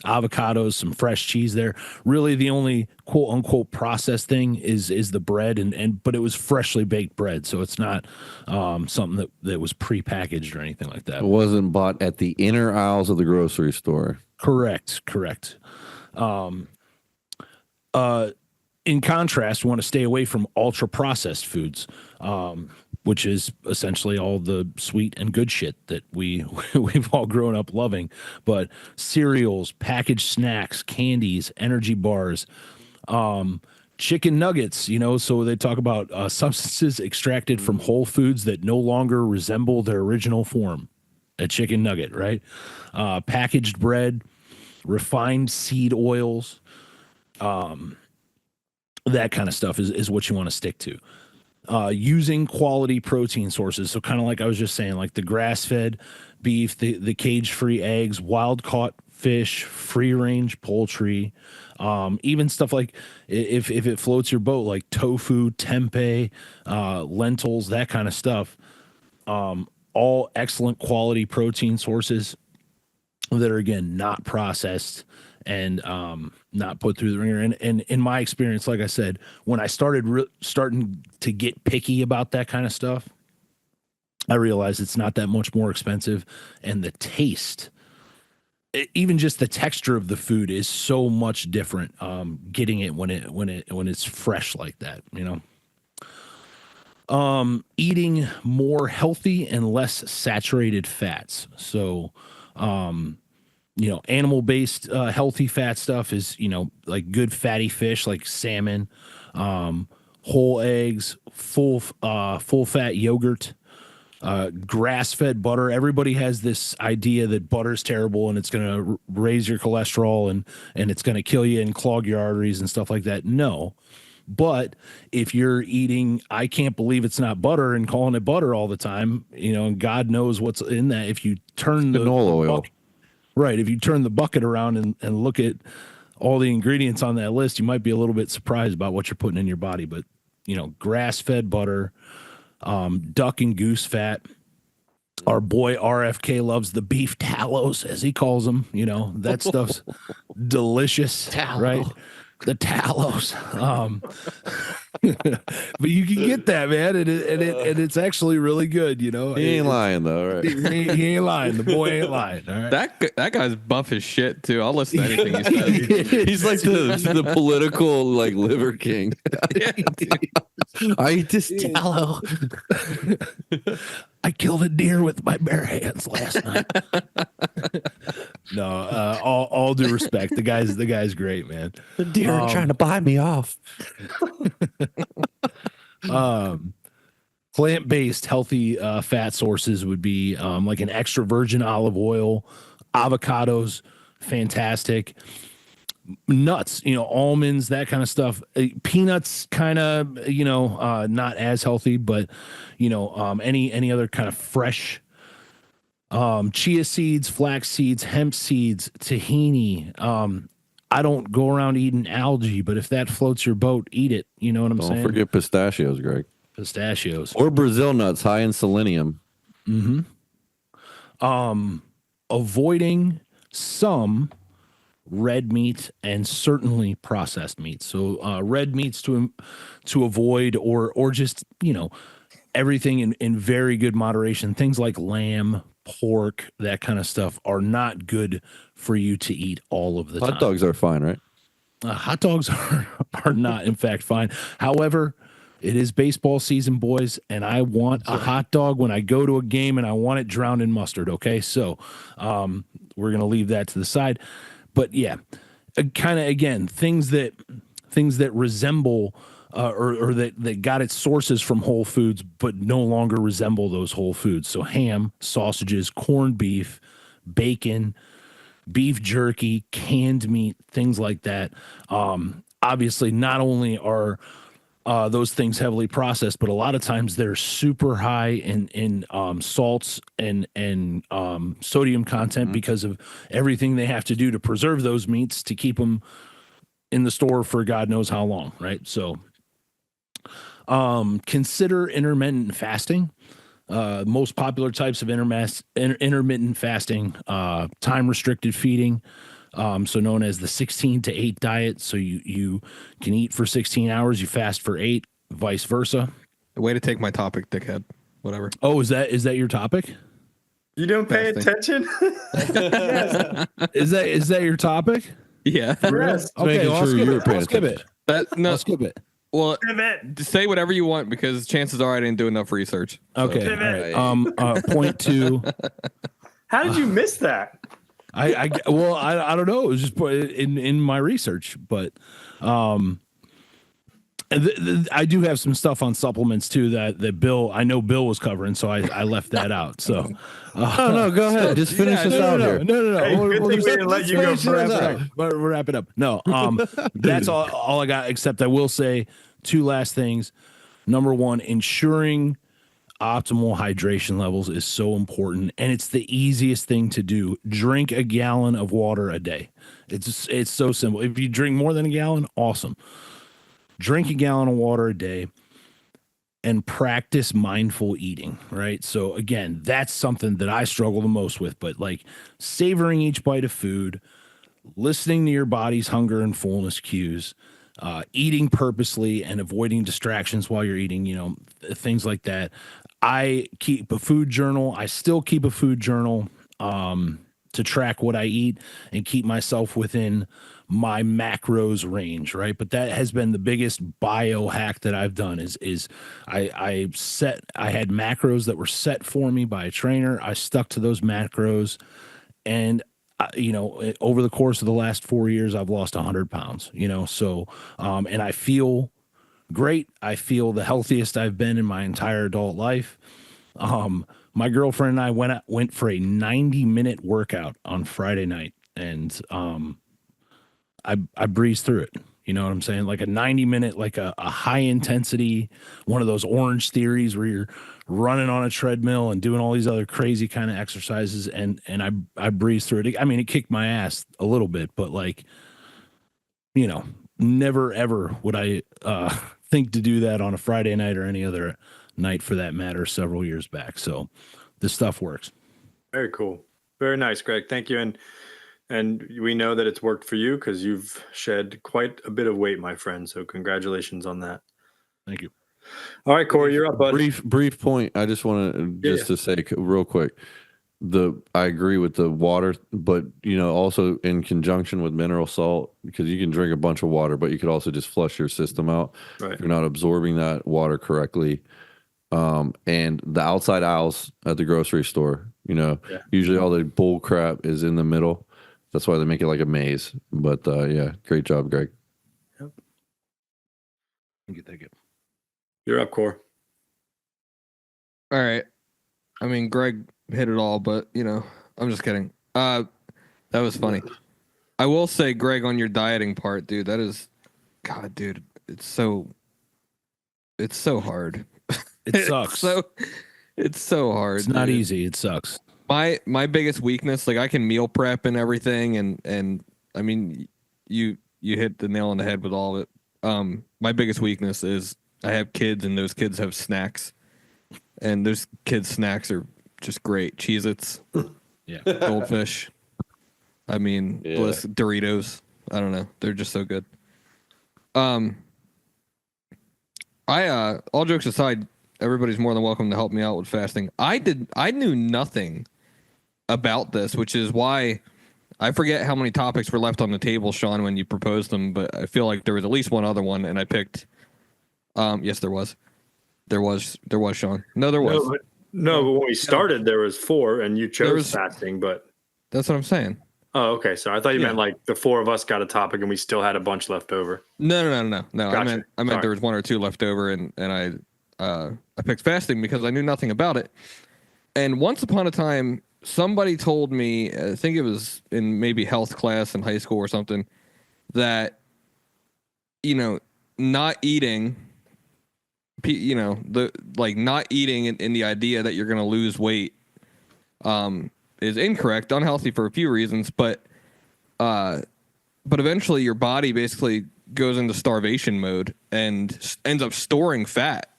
Avocados, some fresh cheese there. Really, the only quote unquote processed thing is the bread, but it was freshly baked bread, so it's not something that was prepackaged or anything like that. It wasn't bought at the inner aisles of the grocery store. Correct. In contrast, we want to stay away from ultra processed foods, which is essentially all the sweet and good shit that we've all grown up loving. But cereals, packaged snacks, candies, energy bars, chicken nuggets, so they talk about substances extracted from whole foods that no longer resemble their original form. A chicken nugget, right? Packaged bread, refined seed oils, that kind of stuff is what you want to stick to. Using quality protein sources. So kind of like I was just saying, like the grass-fed beef, the cage-free eggs, wild-caught fish, free-range poultry, even stuff like, if it floats your boat, like tofu, tempeh, lentils, that kind of stuff. All excellent quality protein sources that are, again, not processed and not put through the ringer. And in my experience, like I said, when I started starting to get picky about that kind of stuff, I realized it's not that much more expensive, and the taste, even just the texture of the food, is so much different. Getting it when it's fresh like that, eating more healthy and less saturated fats. So, animal-based healthy fat stuff is, like good fatty fish like salmon, whole eggs, full fat yogurt, grass-fed butter. Everybody has this idea that butter's terrible and it's going to raise your cholesterol and it's going to kill you and clog your arteries and stuff like that. No. But if you're eating, I can't believe it's not butter, and calling it butter all the time, and God knows what's in that. If you turn the oil. Right. If you turn the bucket around and look at all the ingredients on that list, you might be a little bit surprised about what you're putting in your body. But, grass-fed butter, duck and goose fat. Our boy RFK loves the beef tallows, as he calls them. That stuff's delicious, right? The tallows. But you can get that, man, and it's actually really good. He ain't lying though, right? He ain't lying. The boy ain't lying. All right? That guy's buff as shit too. I'll listen to anything he says. He's like the political Liver King. I eat this tallow. I killed a deer with my bare hands last night. No, all due respect, the guy's great, man. The deer are trying to buy me off. Plant-based healthy fat sources would be like an extra virgin olive oil, avocados, fantastic. Nuts, almonds, that kind of stuff. Peanuts, kind of, not as healthy, but any other kind of fresh, chia seeds, flax seeds, hemp seeds, tahini. I don't go around eating algae, but if that floats your boat, eat it. You know what I'm saying? Don't forget pistachios, Greg. Pistachios or Brazil nuts, high in selenium. Mm-hmm. avoiding some red meat and certainly processed meat. So red meats to avoid, or just, everything in very good moderation. Things like lamb, pork, that kind of stuff are not good for you to eat all of the time. Hot dogs are fine, right? Hot dogs are not, in fact, fine. However, it is baseball season, boys, and I want a hot dog when I go to a game, and I want it drowned in mustard. Okay, so we're gonna leave that to the side. But yeah, kind of, again, things that resemble or that got its sources from whole foods, but no longer resemble those whole foods. So ham, sausages, corned beef, bacon, beef jerky, canned meat, things like that. Obviously, not only are those things heavily processed, but a lot of times they're super high in salts and sodium content because of everything they have to do to preserve those meats to keep them in the store for God knows how long, right? So consider intermittent fasting. Most popular types of intermittent fasting, time restricted feeding, so known as the 16 to 8 diet. So you can eat for 16 hours, you fast for 8, vice versa. Way to take my topic, dickhead. Whatever. Oh, is that your topic? You don't pay Fasting. attention? Is that your topic? Yeah. Yes. Okay, Making well, sure you were paying I'll skip it. No. Skip it. Well, Pivot. say whatever you want because chances are I didn't do enough research. So. Okay. All right. Point 2. How did you miss that? I don't know. It was just put in my research, but I do have some stuff on supplements too that Bill, I know Bill was covering, so I left that out. So No, go ahead. Just finish this out here. No. Hey, good thing we didn't let you go forever. Wrap it up. No, that's all I got. Except I will say 2 last things. Number 1, ensuring optimal hydration levels is so important, and it's the easiest thing to do. Drink a gallon of water a day. It's so simple. If you drink more than a gallon, awesome. Drink a gallon of water a day and practice mindful eating, right? So again, that's something that I struggle the most with, but like savoring each bite of food, listening to your body's hunger and fullness cues, eating purposely and avoiding distractions while you're eating, things like that. I keep a food journal. I still keep a food journal to track what I eat and keep myself within my macros range, right? But that has been the biggest biohack that I've done is I had macros that were set for me by a trainer. I stuck to those macros, and over the course of the last 4 years, I've lost 100 pounds, so, and I feel great. I feel the healthiest I've been in my entire adult life. My girlfriend and I went for a 90-minute workout on Friday night, and I breezed through it. You know what I'm saying? Like a 90-minute, like a high intensity, one of those Orange Theories where you're running on a treadmill and doing all these other crazy kind of exercises. And I breezed through it. I mean, it kicked my ass a little bit, but never, ever would I think to do that on a Friday night or any other night for that matter several years back. So this stuff works. Very cool. Very nice, Greg. Thank you. And we know that it's worked for you because you've shed quite a bit of weight, my friend. So congratulations on that. Thank you. All right, Corey, you're up, bud. Brief point. I just want to say real quick. I agree with the water, but also in conjunction with mineral salt, because you can drink a bunch of water, but you could also just flush your system out if you're not absorbing that water correctly. And the outside aisles at the grocery store, usually all the bull crap is in the middle. That's why they make it like a maze. But great job, Greg. Yep. Thank you. You're up, Core. All right. I mean, Greg hit it all, but I'm just kidding. That was funny. I will say, Greg, on your dieting part, dude, that is, God, dude, it's so hard. It sucks. It's so hard. It's not easy. It sucks. My biggest weakness, like I can meal prep and everything, and I mean, you hit the nail on the head with all of it. My biggest weakness is I have kids, and those kids have snacks, and those kids' snacks are just great. Cheez-Its, Yeah. Goldfish. I mean, Doritos. I don't know. They're just so good. All jokes aside, everybody's more than welcome to help me out with fasting. I knew nothing about this, which is why I forget how many topics were left on the table, Sean, when you proposed them, but I feel like there was at least one other one, and I picked. Yes, there was. There was, Sean. No, there was. No, but when we started, there was 4, and you chose fasting. But that's what I'm saying. Oh, okay. So I thought you meant like the 4 of us got a topic, and we still had a bunch left over. No. Gotcha. I meant there was 1 or 2 left over, and I picked fasting because I knew nothing about it. And once upon a time, somebody told me, I think it was in maybe health class in high school or something, that not eating. Not eating in the idea that you're going to lose weight is incorrect, unhealthy for a few reasons, but eventually your body basically goes into starvation mode and ends up storing fat,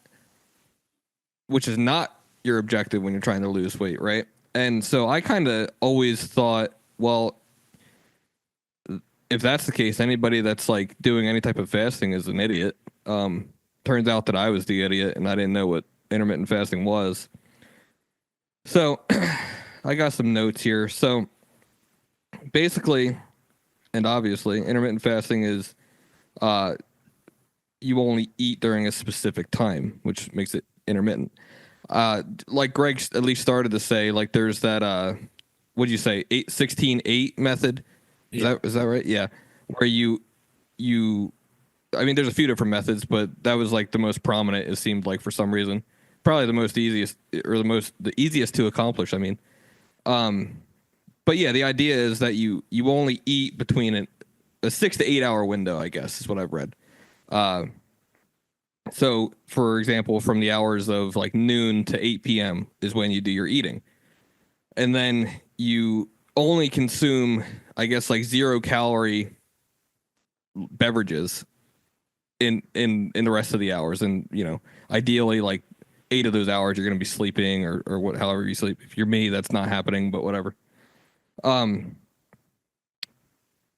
which is not your objective when you're trying to lose weight, right? And so I kind of always thought, well, if that's the case, anybody that's like doing any type of fasting is an idiot. Turns out that I was the idiot and I didn't know what intermittent fasting was. So I got some notes here. So basically, and obviously, intermittent fasting is you only eat during a specific time, which makes it intermittent. Like Greg at least started to say, like there's that, what'd you say, 16-8 method? Is that right? Yeah. Where you I mean, there's a few different methods, but that was like the most prominent. It seemed like for some reason, probably the easiest to accomplish. I mean, but yeah, the idea is that you only eat between a 6 to 8 hour window, I guess is what I've read. So for example, from the hours of like noon to 8 p.m. is when you do your eating, and then you only consume, I guess, like 0-calorie beverages in the rest of the hours. And ideally like 8 of those hours you're going to be sleeping or however you sleep. If you're me, that's not happening, but whatever.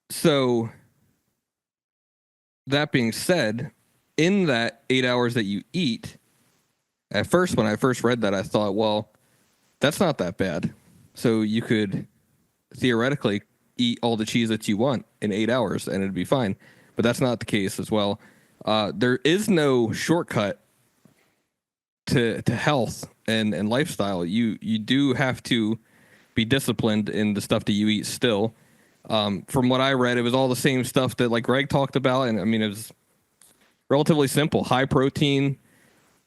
So that being said, in that 8 hours that you eat, at first, when I first read that, I thought, well, that's not that bad. So you could theoretically eat all the cheese that you want in 8 hours and it'd be fine. But that's not the case as well. There is no shortcut to health and lifestyle. You do have to be disciplined in the stuff that you eat still. From what I read, it was all the same stuff that like Greg talked about. And I mean, it was relatively simple, high protein.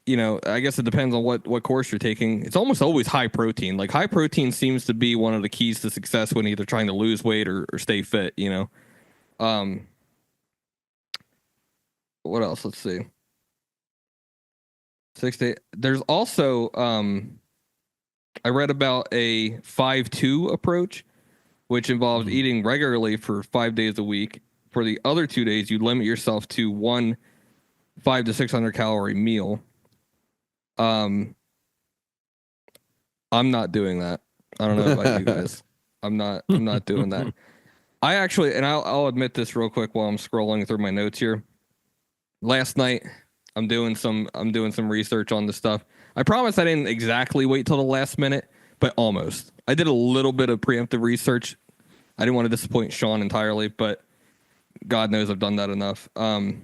I guess it depends on what course you're taking. It's almost always high protein. Like high protein seems to be one of the keys to success when either trying to lose weight or stay fit, What else? Let's see. 6 to 8. There's also, I read about a 5-2 approach, which involves eating regularly for 5 days a week. For the other 2 days, you limit yourself to one 500 to 600 calorie meal. I'm not doing that. I don't know about you guys. I'm not doing that. I actually, and I'll admit this real quick while I'm scrolling through my notes here. Last night, I'm doing some research on this stuff. I promise I didn't exactly wait till the last minute, but almost. I did a little bit of preemptive research. I didn't want to disappoint Sean entirely, but God knows I've done that enough. But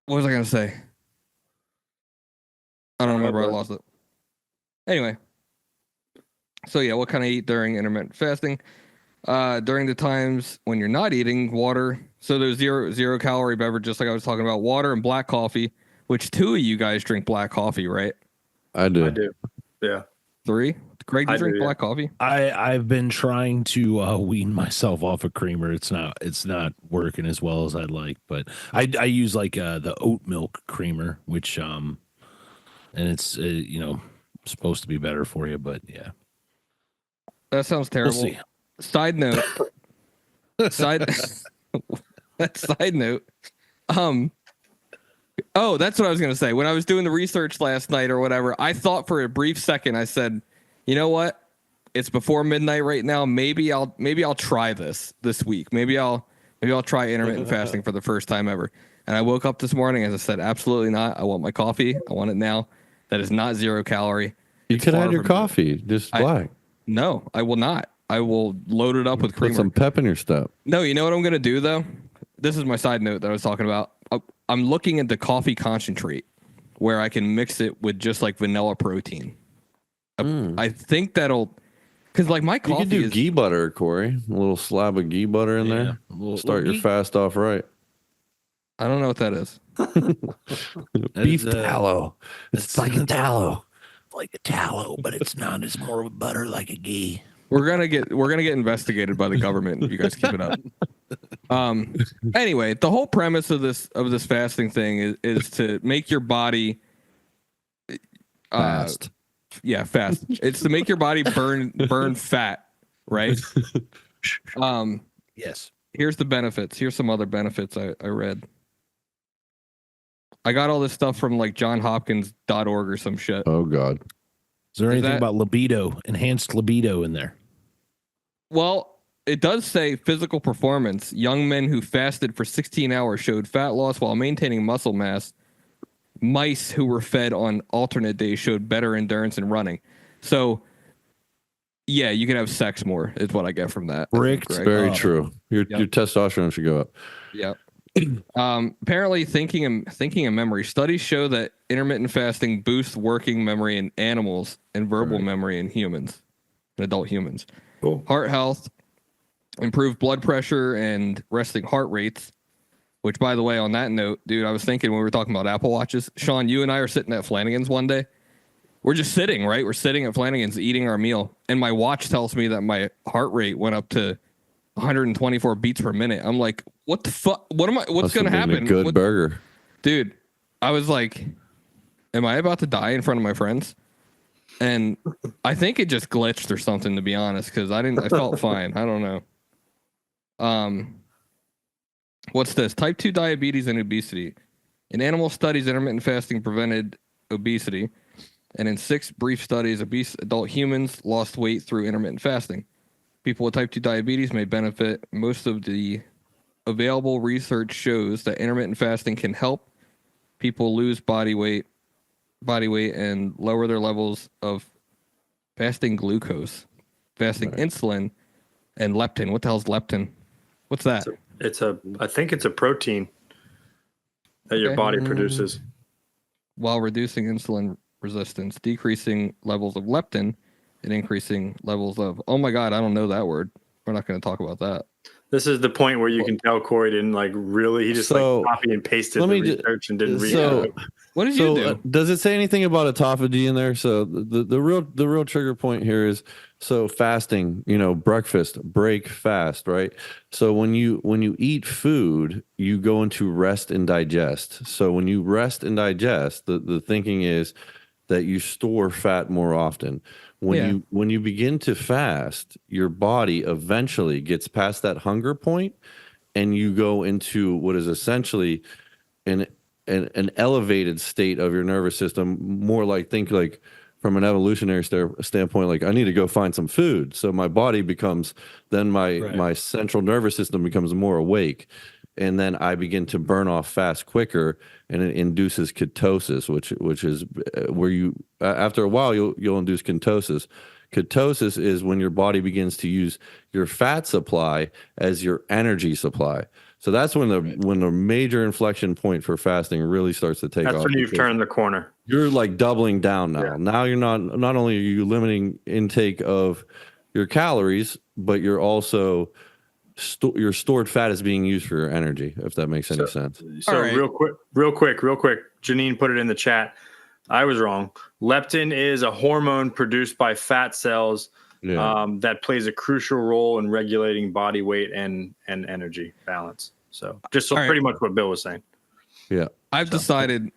what was I going to say? I don't remember. I lost it. Anyway. So yeah, what can I eat during intermittent fasting? During the times when you're not eating, water. So there's zero calorie beverages like I was talking about, water and black coffee, which 2 of you guys drink black coffie, right? I do. Yeah. 3? Greg, do you drink black coffee? I've been trying to wean myself off of creamer. It's not working as well as I'd like, but I use like the oat milk creamer, which and it's supposed to be better for you, but yeah. That sounds terrible. We'll see. Side note. Side note. Oh, that's what I was going to say. When I was doing the research last night or whatever, I thought for a brief second, I said, you know what? It's before midnight right now. Maybe I'll try this week. Maybe I'll try intermittent fasting for the first time ever. And I woke up this morning, as I said, absolutely not. I want my coffee. I want it now. That is not 0 calorie. You It's could far add your from- coffee, just black. No, I will not. I will load it up with Put creamer. some pep in your step. No, you know what I'm going to do, though? This is my side note that I was talking about. I'm looking at the coffee concentrate where I can mix it with just like vanilla protein. I think that'll, because like my You coffee could do is, ghee butter, Corey. A little slab of ghee butter in there. Start your fast off right. I don't know what that is. Beef tallow. It's like a tallow. Like a tallow, but it's not. It's more of a butter, like a ghee. We're gonna get investigated by the government if you guys keep it up. Anyway, the whole premise of this fasting thing is to make your body Fast. Yeah, fast. It's to make your body burn fat, right? Yes. Here's the benefits. Here's some other benefits I read. I got all this stuff from like johnhopkins.org or some shit. Oh God. Is there anything that- about libido, enhanced libido in there? Well, it does say physical performance. Young men who fasted for 16 hours showed fat loss while maintaining muscle mass. Mice who were fed on alternate days showed better endurance in running. So, yeah, you can have sex more, is what I get from that. Bricked. Greg. Very true. Your testosterone should go up. Yep. Apparently, thinking and memory studies show that intermittent fasting boosts working memory in animals and verbal memory in humans, in adult humans. Cool. Heart health, improved blood pressure and resting heart rates. Which, by the way, on that note, dude, I was thinking when we were talking about Apple Watches, Sean, you and I are sitting at Flanagan's one day. We're just sitting, right? We're sitting at Flanagan's eating our meal, and my watch tells me that my heart rate went up to 124 beats per minute. I'm like, what the fuck? What's going to happen? A good burger. Dude, I was like, am I about to die in front of my friends? And I think it just glitched or something, to be honest, because I felt fine. I don't know. What's this? Type 2 diabetes and obesity. In animal studies, intermittent fasting prevented obesity. And in 6 brief studies, obese adult humans lost weight through intermittent fasting. People with type 2 diabetes may benefit. Most of the available research shows that intermittent fasting can help people lose body weight and lower their levels of fasting glucose, fasting insulin, and leptin. What the hell's leptin? What's that? I think it's a protein that your body produces. While reducing insulin resistance, decreasing levels of leptin, and increasing levels of, oh my God, I don't know that word. We're not going to talk about that. This is the point where you can tell Corey didn't he just copy and pasted the research and didn't read it. What did you do? Does it say anything about autophagy in there? So the real trigger point here is, so fasting, breakfast, break, fast, right? So when you eat food, you go into rest and digest. So when you rest and digest, the thinking is that you store fat more often. When you begin to fast, your body eventually gets past that hunger point, and you go into what is essentially an elevated state of your nervous system. More think from an evolutionary standpoint, like I need to go find some food. So my body becomes, then my central nervous system becomes more awake. And then I begin to burn off fast quicker, and it induces ketosis, which is where you, after a while, you'll induce ketosis. Ketosis is when your body begins to use your fat supply as your energy supply. So that's when the major inflection point for fasting really starts to take off. That's when you've turned the corner. You're like doubling down now. Yeah. Now you're not only are you limiting intake of your calories, but you're also your stored fat is being used for your energy, if that makes any sense. So right. real quick, Janine put it in the chat. I was wrong. Leptin is a hormone produced by fat cells that plays a crucial role in regulating body weight and energy balance. So pretty much what Bill was saying. Yeah. I've decided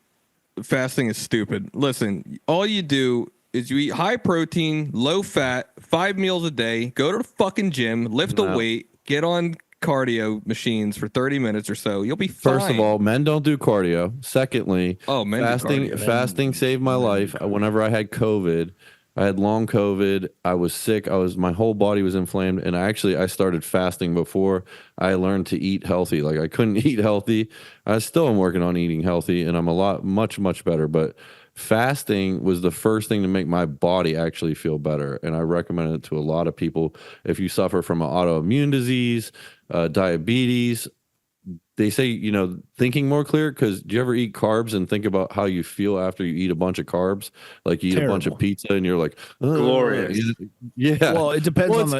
fasting is stupid. Listen, all you do is you eat high protein, low fat, 5 meals a day, go to the fucking gym, lift a weight, get on cardio machines for 30 minutes or so. You'll be fine. First of all, men don't do cardio. Secondly, men do cardio. fasting saved my life. Whenever I had COVID, I had long COVID. I was sick. My whole body was inflamed, and I started fasting before I learned to eat healthy. Like, I couldn't eat healthy. I still am working on eating healthy, and I'm much better. But fasting was the first thing to make my body actually feel better, and I recommend it to a lot of people. If you suffer from an autoimmune disease, diabetes, they say, thinking more clear, because do you ever eat carbs and think about how you feel after you eat a bunch of carbs? Like, you eat a bunch of pizza and you're like, glorious. Yeah. Well, it depends on the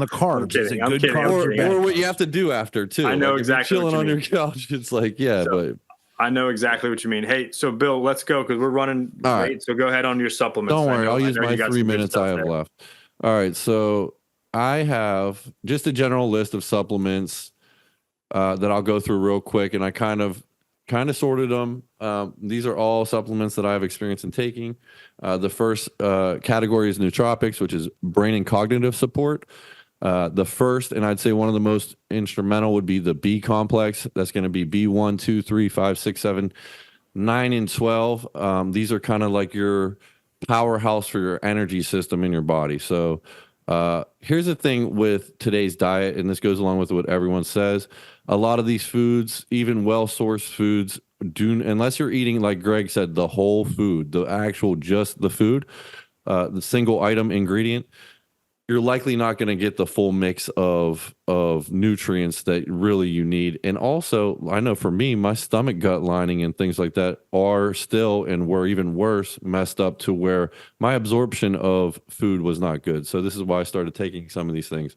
carbs. I'm Is it kidding, good carbs or bad or what carbs? you have to do after too. I know like, exactly if you're what chilling you on mean. your couch. It's like, but I know exactly what you mean. Hey, so Bill, let's go, because we're running all late. right. So go ahead on your supplements. Don't worry, I'll use my 3 minutes I have there. left. All right, so I have just a general list of supplements that I'll go through real quick, and I kind of sorted them. These are all supplements that I have experience in taking. The first category is nootropics, which is brain and cognitive support. The first, and I'd say one of the most instrumental, would be the B complex. That's going to be B1, 2, 3, 5, 6, 7, 9, and 12. These are kind of like your powerhouse for your energy system in your body. So here's the thing with today's diet, and this goes along with what everyone says. A lot of these foods, even well-sourced foods, unless you're eating, like Greg said, the whole food, the actual just the food, the single item ingredient, you're likely not going to get the full mix of nutrients that really you need. And also, I know for me, my stomach gut lining and things like that are still, and were even worse, messed up to where my absorption of food was not good. So this is why I started taking some of these things.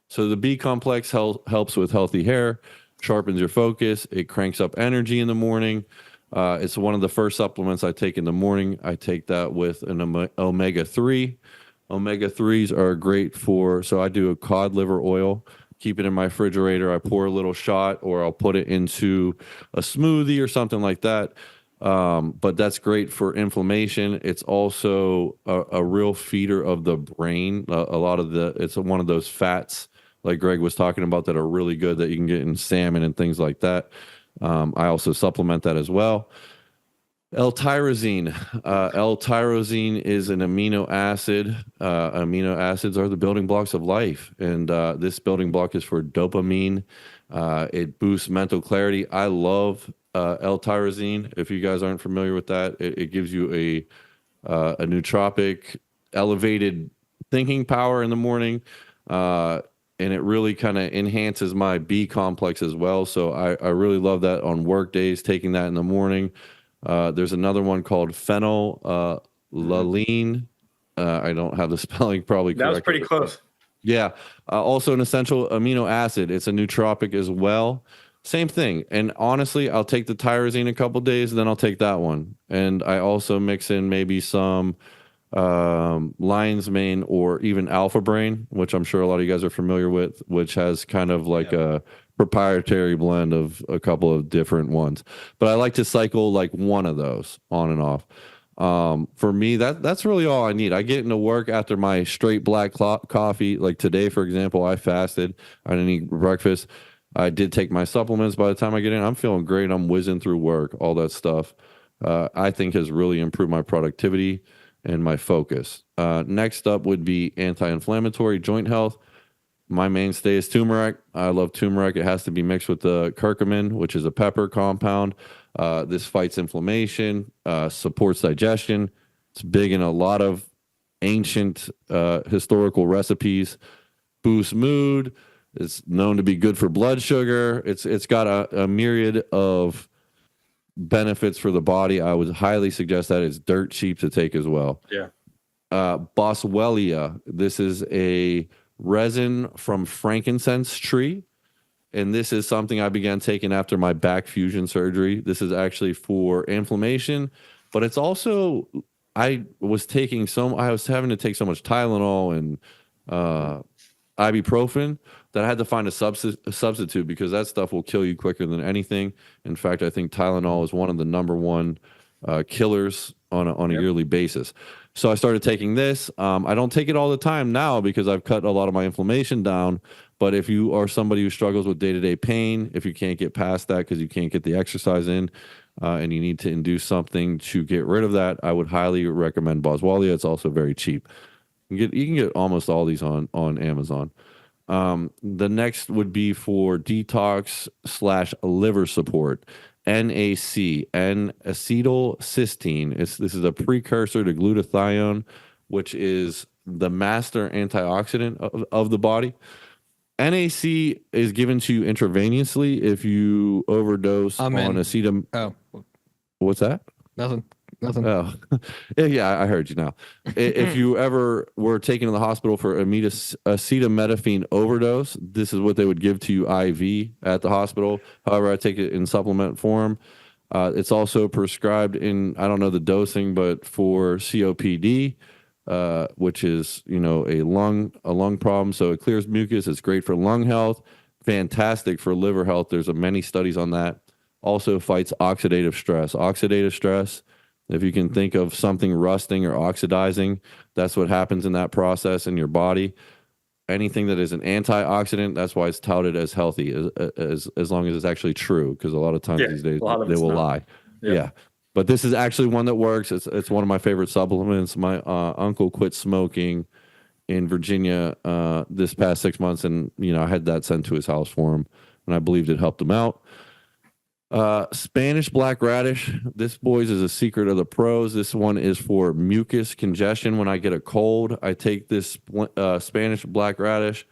So the B complex helps with healthy hair, sharpens your focus. It cranks up energy in the morning. It's one of the first supplements I take in the morning. I take that with an omega-3. Omega-3s are great so I do a cod liver oil, keep it in my refrigerator. I pour a little shot, or I'll put it into a smoothie or something like that. But that's great for inflammation. It's also a real feeder of the brain. It's one of those fats, like Greg was talking about, that are really good that you can get in salmon and things like that. I also supplement that as well. L-tyrosine. L-tyrosine is an amino acid. Amino acids are the building blocks of life, and this building block is for dopamine. It boosts mental clarity. I love L-tyrosine. If you guys aren't familiar with that, it gives you a nootropic, elevated thinking power in the morning, and it really kind of enhances my B complex as well. So I really love that on work days, taking that in the morning. There's another one called phenylalanine. I don't have the spelling probably correct. That was pretty close. Yeah. Also an essential amino acid. It's a nootropic as well. Same thing. And honestly, I'll take the tyrosine a couple days, and then I'll take that one. And I also mix in maybe some lion's mane or even alpha brain, which I'm sure a lot of you guys are familiar with, which has kind of like a proprietary blend of a couple of different ones. But I like to cycle like one of those on and off. For me, that's really all I need. I get into work after my straight black coffee. Like today, for example, I fasted. I didn't eat breakfast. I did take my supplements. By the time I get in, I'm feeling great. I'm whizzing through work, all that stuff. I think has really improved my productivity and my focus. Next up would be anti-inflammatory, joint health. My mainstay is turmeric. I love turmeric. It has to be mixed with the curcumin, which is a pepper compound. This fights inflammation, supports digestion. It's big in a lot of ancient historical recipes. Boosts mood. It's known to be good for blood sugar. It's got a myriad of benefits for the body. I would highly suggest that. It's dirt cheap to take as well. Yeah. Boswellia. This is a resin from frankincense tree, and this is something I began taking after my back fusion surgery. This is actually for inflammation, but it's also I was having to take so much Tylenol and ibuprofen that I had to find a substitute, because that stuff will kill you quicker than anything. In fact, I think Tylenol is one of the number one killers on a yearly basis. So I started taking this. I don't take it all the time now because I've cut a lot of my inflammation down, But if you are somebody who struggles with day-to-day pain, if you can't get past that because you can't get the exercise in, and you need to induce something to get rid of that, I would highly recommend Boswellia. It's also very cheap. You can get almost all these on Amazon. The next would be for detox / liver support. NAC, N-acetylcysteine. This is a precursor to glutathione, which is the master antioxidant of the body. NAC is given to you intravenously if you overdose on acetam. Oh, what's that? Nothing. Oh, yeah, I heard you now. If you ever were taken to the hospital for acetaminophen overdose, this is what they would give to you IV at the hospital. However, I take it in supplement form. It's also prescribed in, I don't know the dosing, but for COPD, which is, a lung problem. So it clears mucus. It's great for lung health. Fantastic for liver health. There's many studies on that. Also fights oxidative stress. Oxidative stress, if you can think of something rusting or oxidizing, that's what happens in that process in your body. Anything that is an antioxidant, that's why it's touted as healthy, as long as it's actually true, because a lot of times these days they will lie. Yeah. But this is actually one that works. It's one of my favorite supplements. My uncle quit smoking in Virginia this past 6 months, and I had that sent to his house for him, and I believed it helped him out. Spanish black radish. This, boys, is a secret of the pros. This one is for mucus congestion. When I get a cold, I take this Spanish black radish.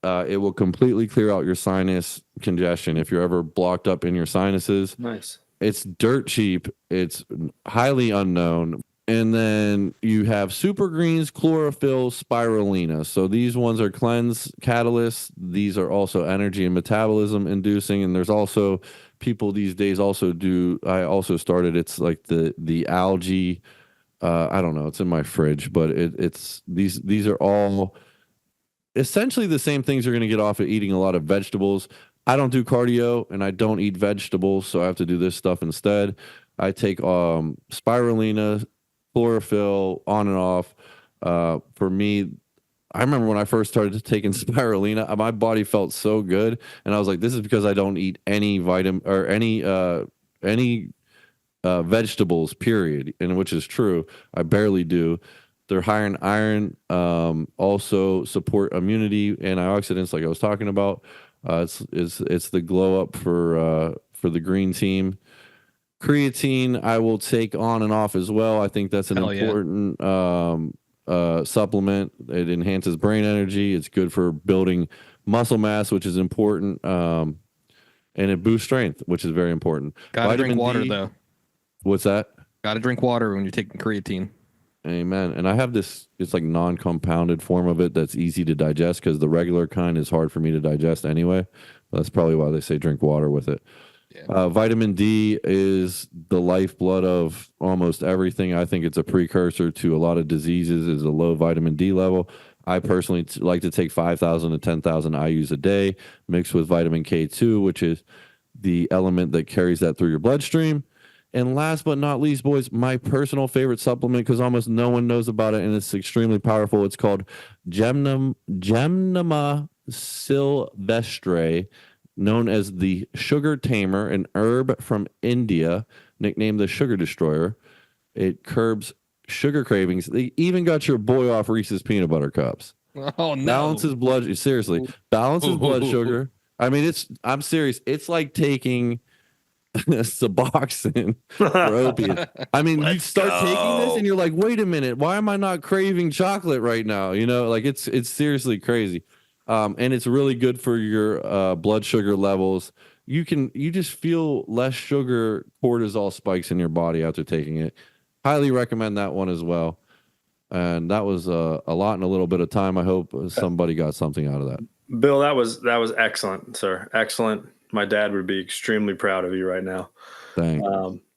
It will completely clear out your sinus congestion if you're ever blocked up in your sinuses. Nice. It's dirt cheap. It's highly unknown. And then you have super greens, chlorophyll, spirulina. So these ones are cleanse catalysts. These are also energy and metabolism inducing. And there's also people these days also do. I also started. It's like the algae. I don't know. It's in my fridge, but it's these are all essentially the same things you're going to get off of eating a lot of vegetables. I don't do cardio and I don't eat vegetables, so I have to do this stuff instead. I take spirulina, chlorophyll, on and off. For me, I remember when I first started taking spirulina, my body felt so good, and I was like, "This is because I don't eat any vitamin or any vegetables." Period, and which is true. I barely do. They're high in iron, also support immunity, antioxidants, like I was talking about. It's the glow up for the green team. Creatine, I will take on and off as well. I think that's an important supplement. It enhances brain energy. It's good for building muscle mass, which is important. And it boosts strength, which is very important. Gotta drink water, though. What's that? Gotta drink water when you're taking creatine. Amen. And I have this, it's like non-compounded form of it that's easy to digest, because the regular kind is hard for me to digest anyway. That's probably why they say drink water with it. Yeah. Vitamin D is the lifeblood of almost everything. I think it's a precursor to a lot of diseases, is a low vitamin D level. I personally like to take 5,000 to 10,000 IUs a day mixed with vitamin K2, which is the element that carries that through your bloodstream. And last but not least, boys, my personal favorite supplement, because almost no one knows about it and it's extremely powerful. It's called Gymnema sylvestre, known as the sugar tamer, an herb from India, nicknamed the sugar destroyer. It curbs sugar cravings. They even got your boy off Reese's peanut butter cups. Oh, no. Balances blood. Seriously, balances blood sugar. I mean, I'm serious. It's like taking Suboxone for opiate. I mean, you start taking this and you're like, wait a minute, why am I not craving chocolate right now? Like it's seriously crazy. And it's really good for your blood sugar levels. You just feel less sugar cortisol spikes in your body after taking it. Highly recommend that one as well. And that was a lot in a little bit of time. I hope somebody got something out of that. Bill, that was excellent, sir. Excellent. My dad would be extremely proud of you right now. Thanks.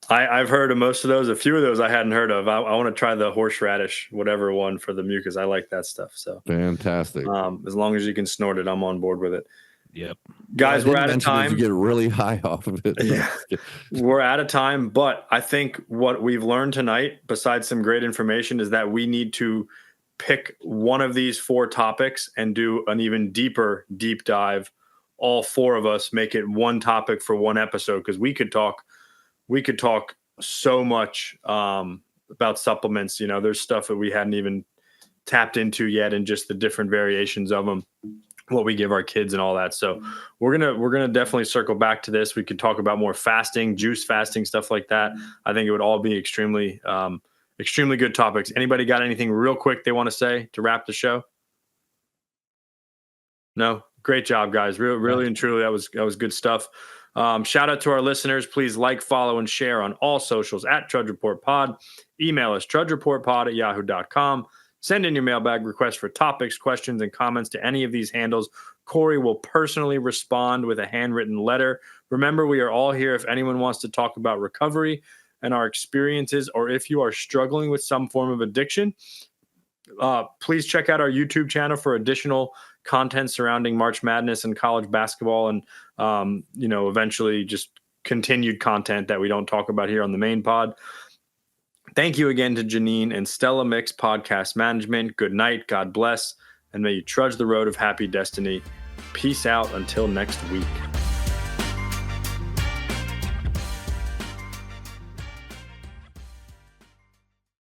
I've heard of most of those. A few of those I hadn't heard of. I want to try the horseradish, whatever one for the mucus. I like that stuff. So fantastic. As long as you can snort it, I'm on board with it. Yep. Guys, we're out of time. You get really high off of it. Yeah. We're out of time, but I think what we've learned tonight, besides some great information, is that we need to pick one of these 4 topics and do an even deeper deep dive. All 4 of us make it one topic for one episode, because we could talk so much about supplements. You know, there's stuff that we hadn't even tapped into yet, and just the different variations of them, what we give our kids and all that. So we're gonna definitely circle back to this. We could talk about more fasting, juice fasting, stuff like that. I think it would all be extremely good topics. Anybody got anything real quick they want to say to wrap the show? No? Great job, guys. Really and truly, that was good stuff. Shout out to our listeners. Please like, follow, and share on all socials at Trudge Report Pod. Email us, trudgereportpod@yahoo.com. Send in your mailbag requests for topics, questions, and comments to any of these handles. Corey will personally respond with a handwritten letter. Remember, we are all here if anyone wants to talk about recovery and our experiences, or if you are struggling with some form of addiction. Please check out our YouTube channel for additional content surrounding March Madness and college basketball, and eventually just continued content that we don't talk about here on the main pod. Thank you again to Janine and Stella Mix Podcast Management. Good night, God bless, and may you trudge the road of happy destiny. Peace out until next week.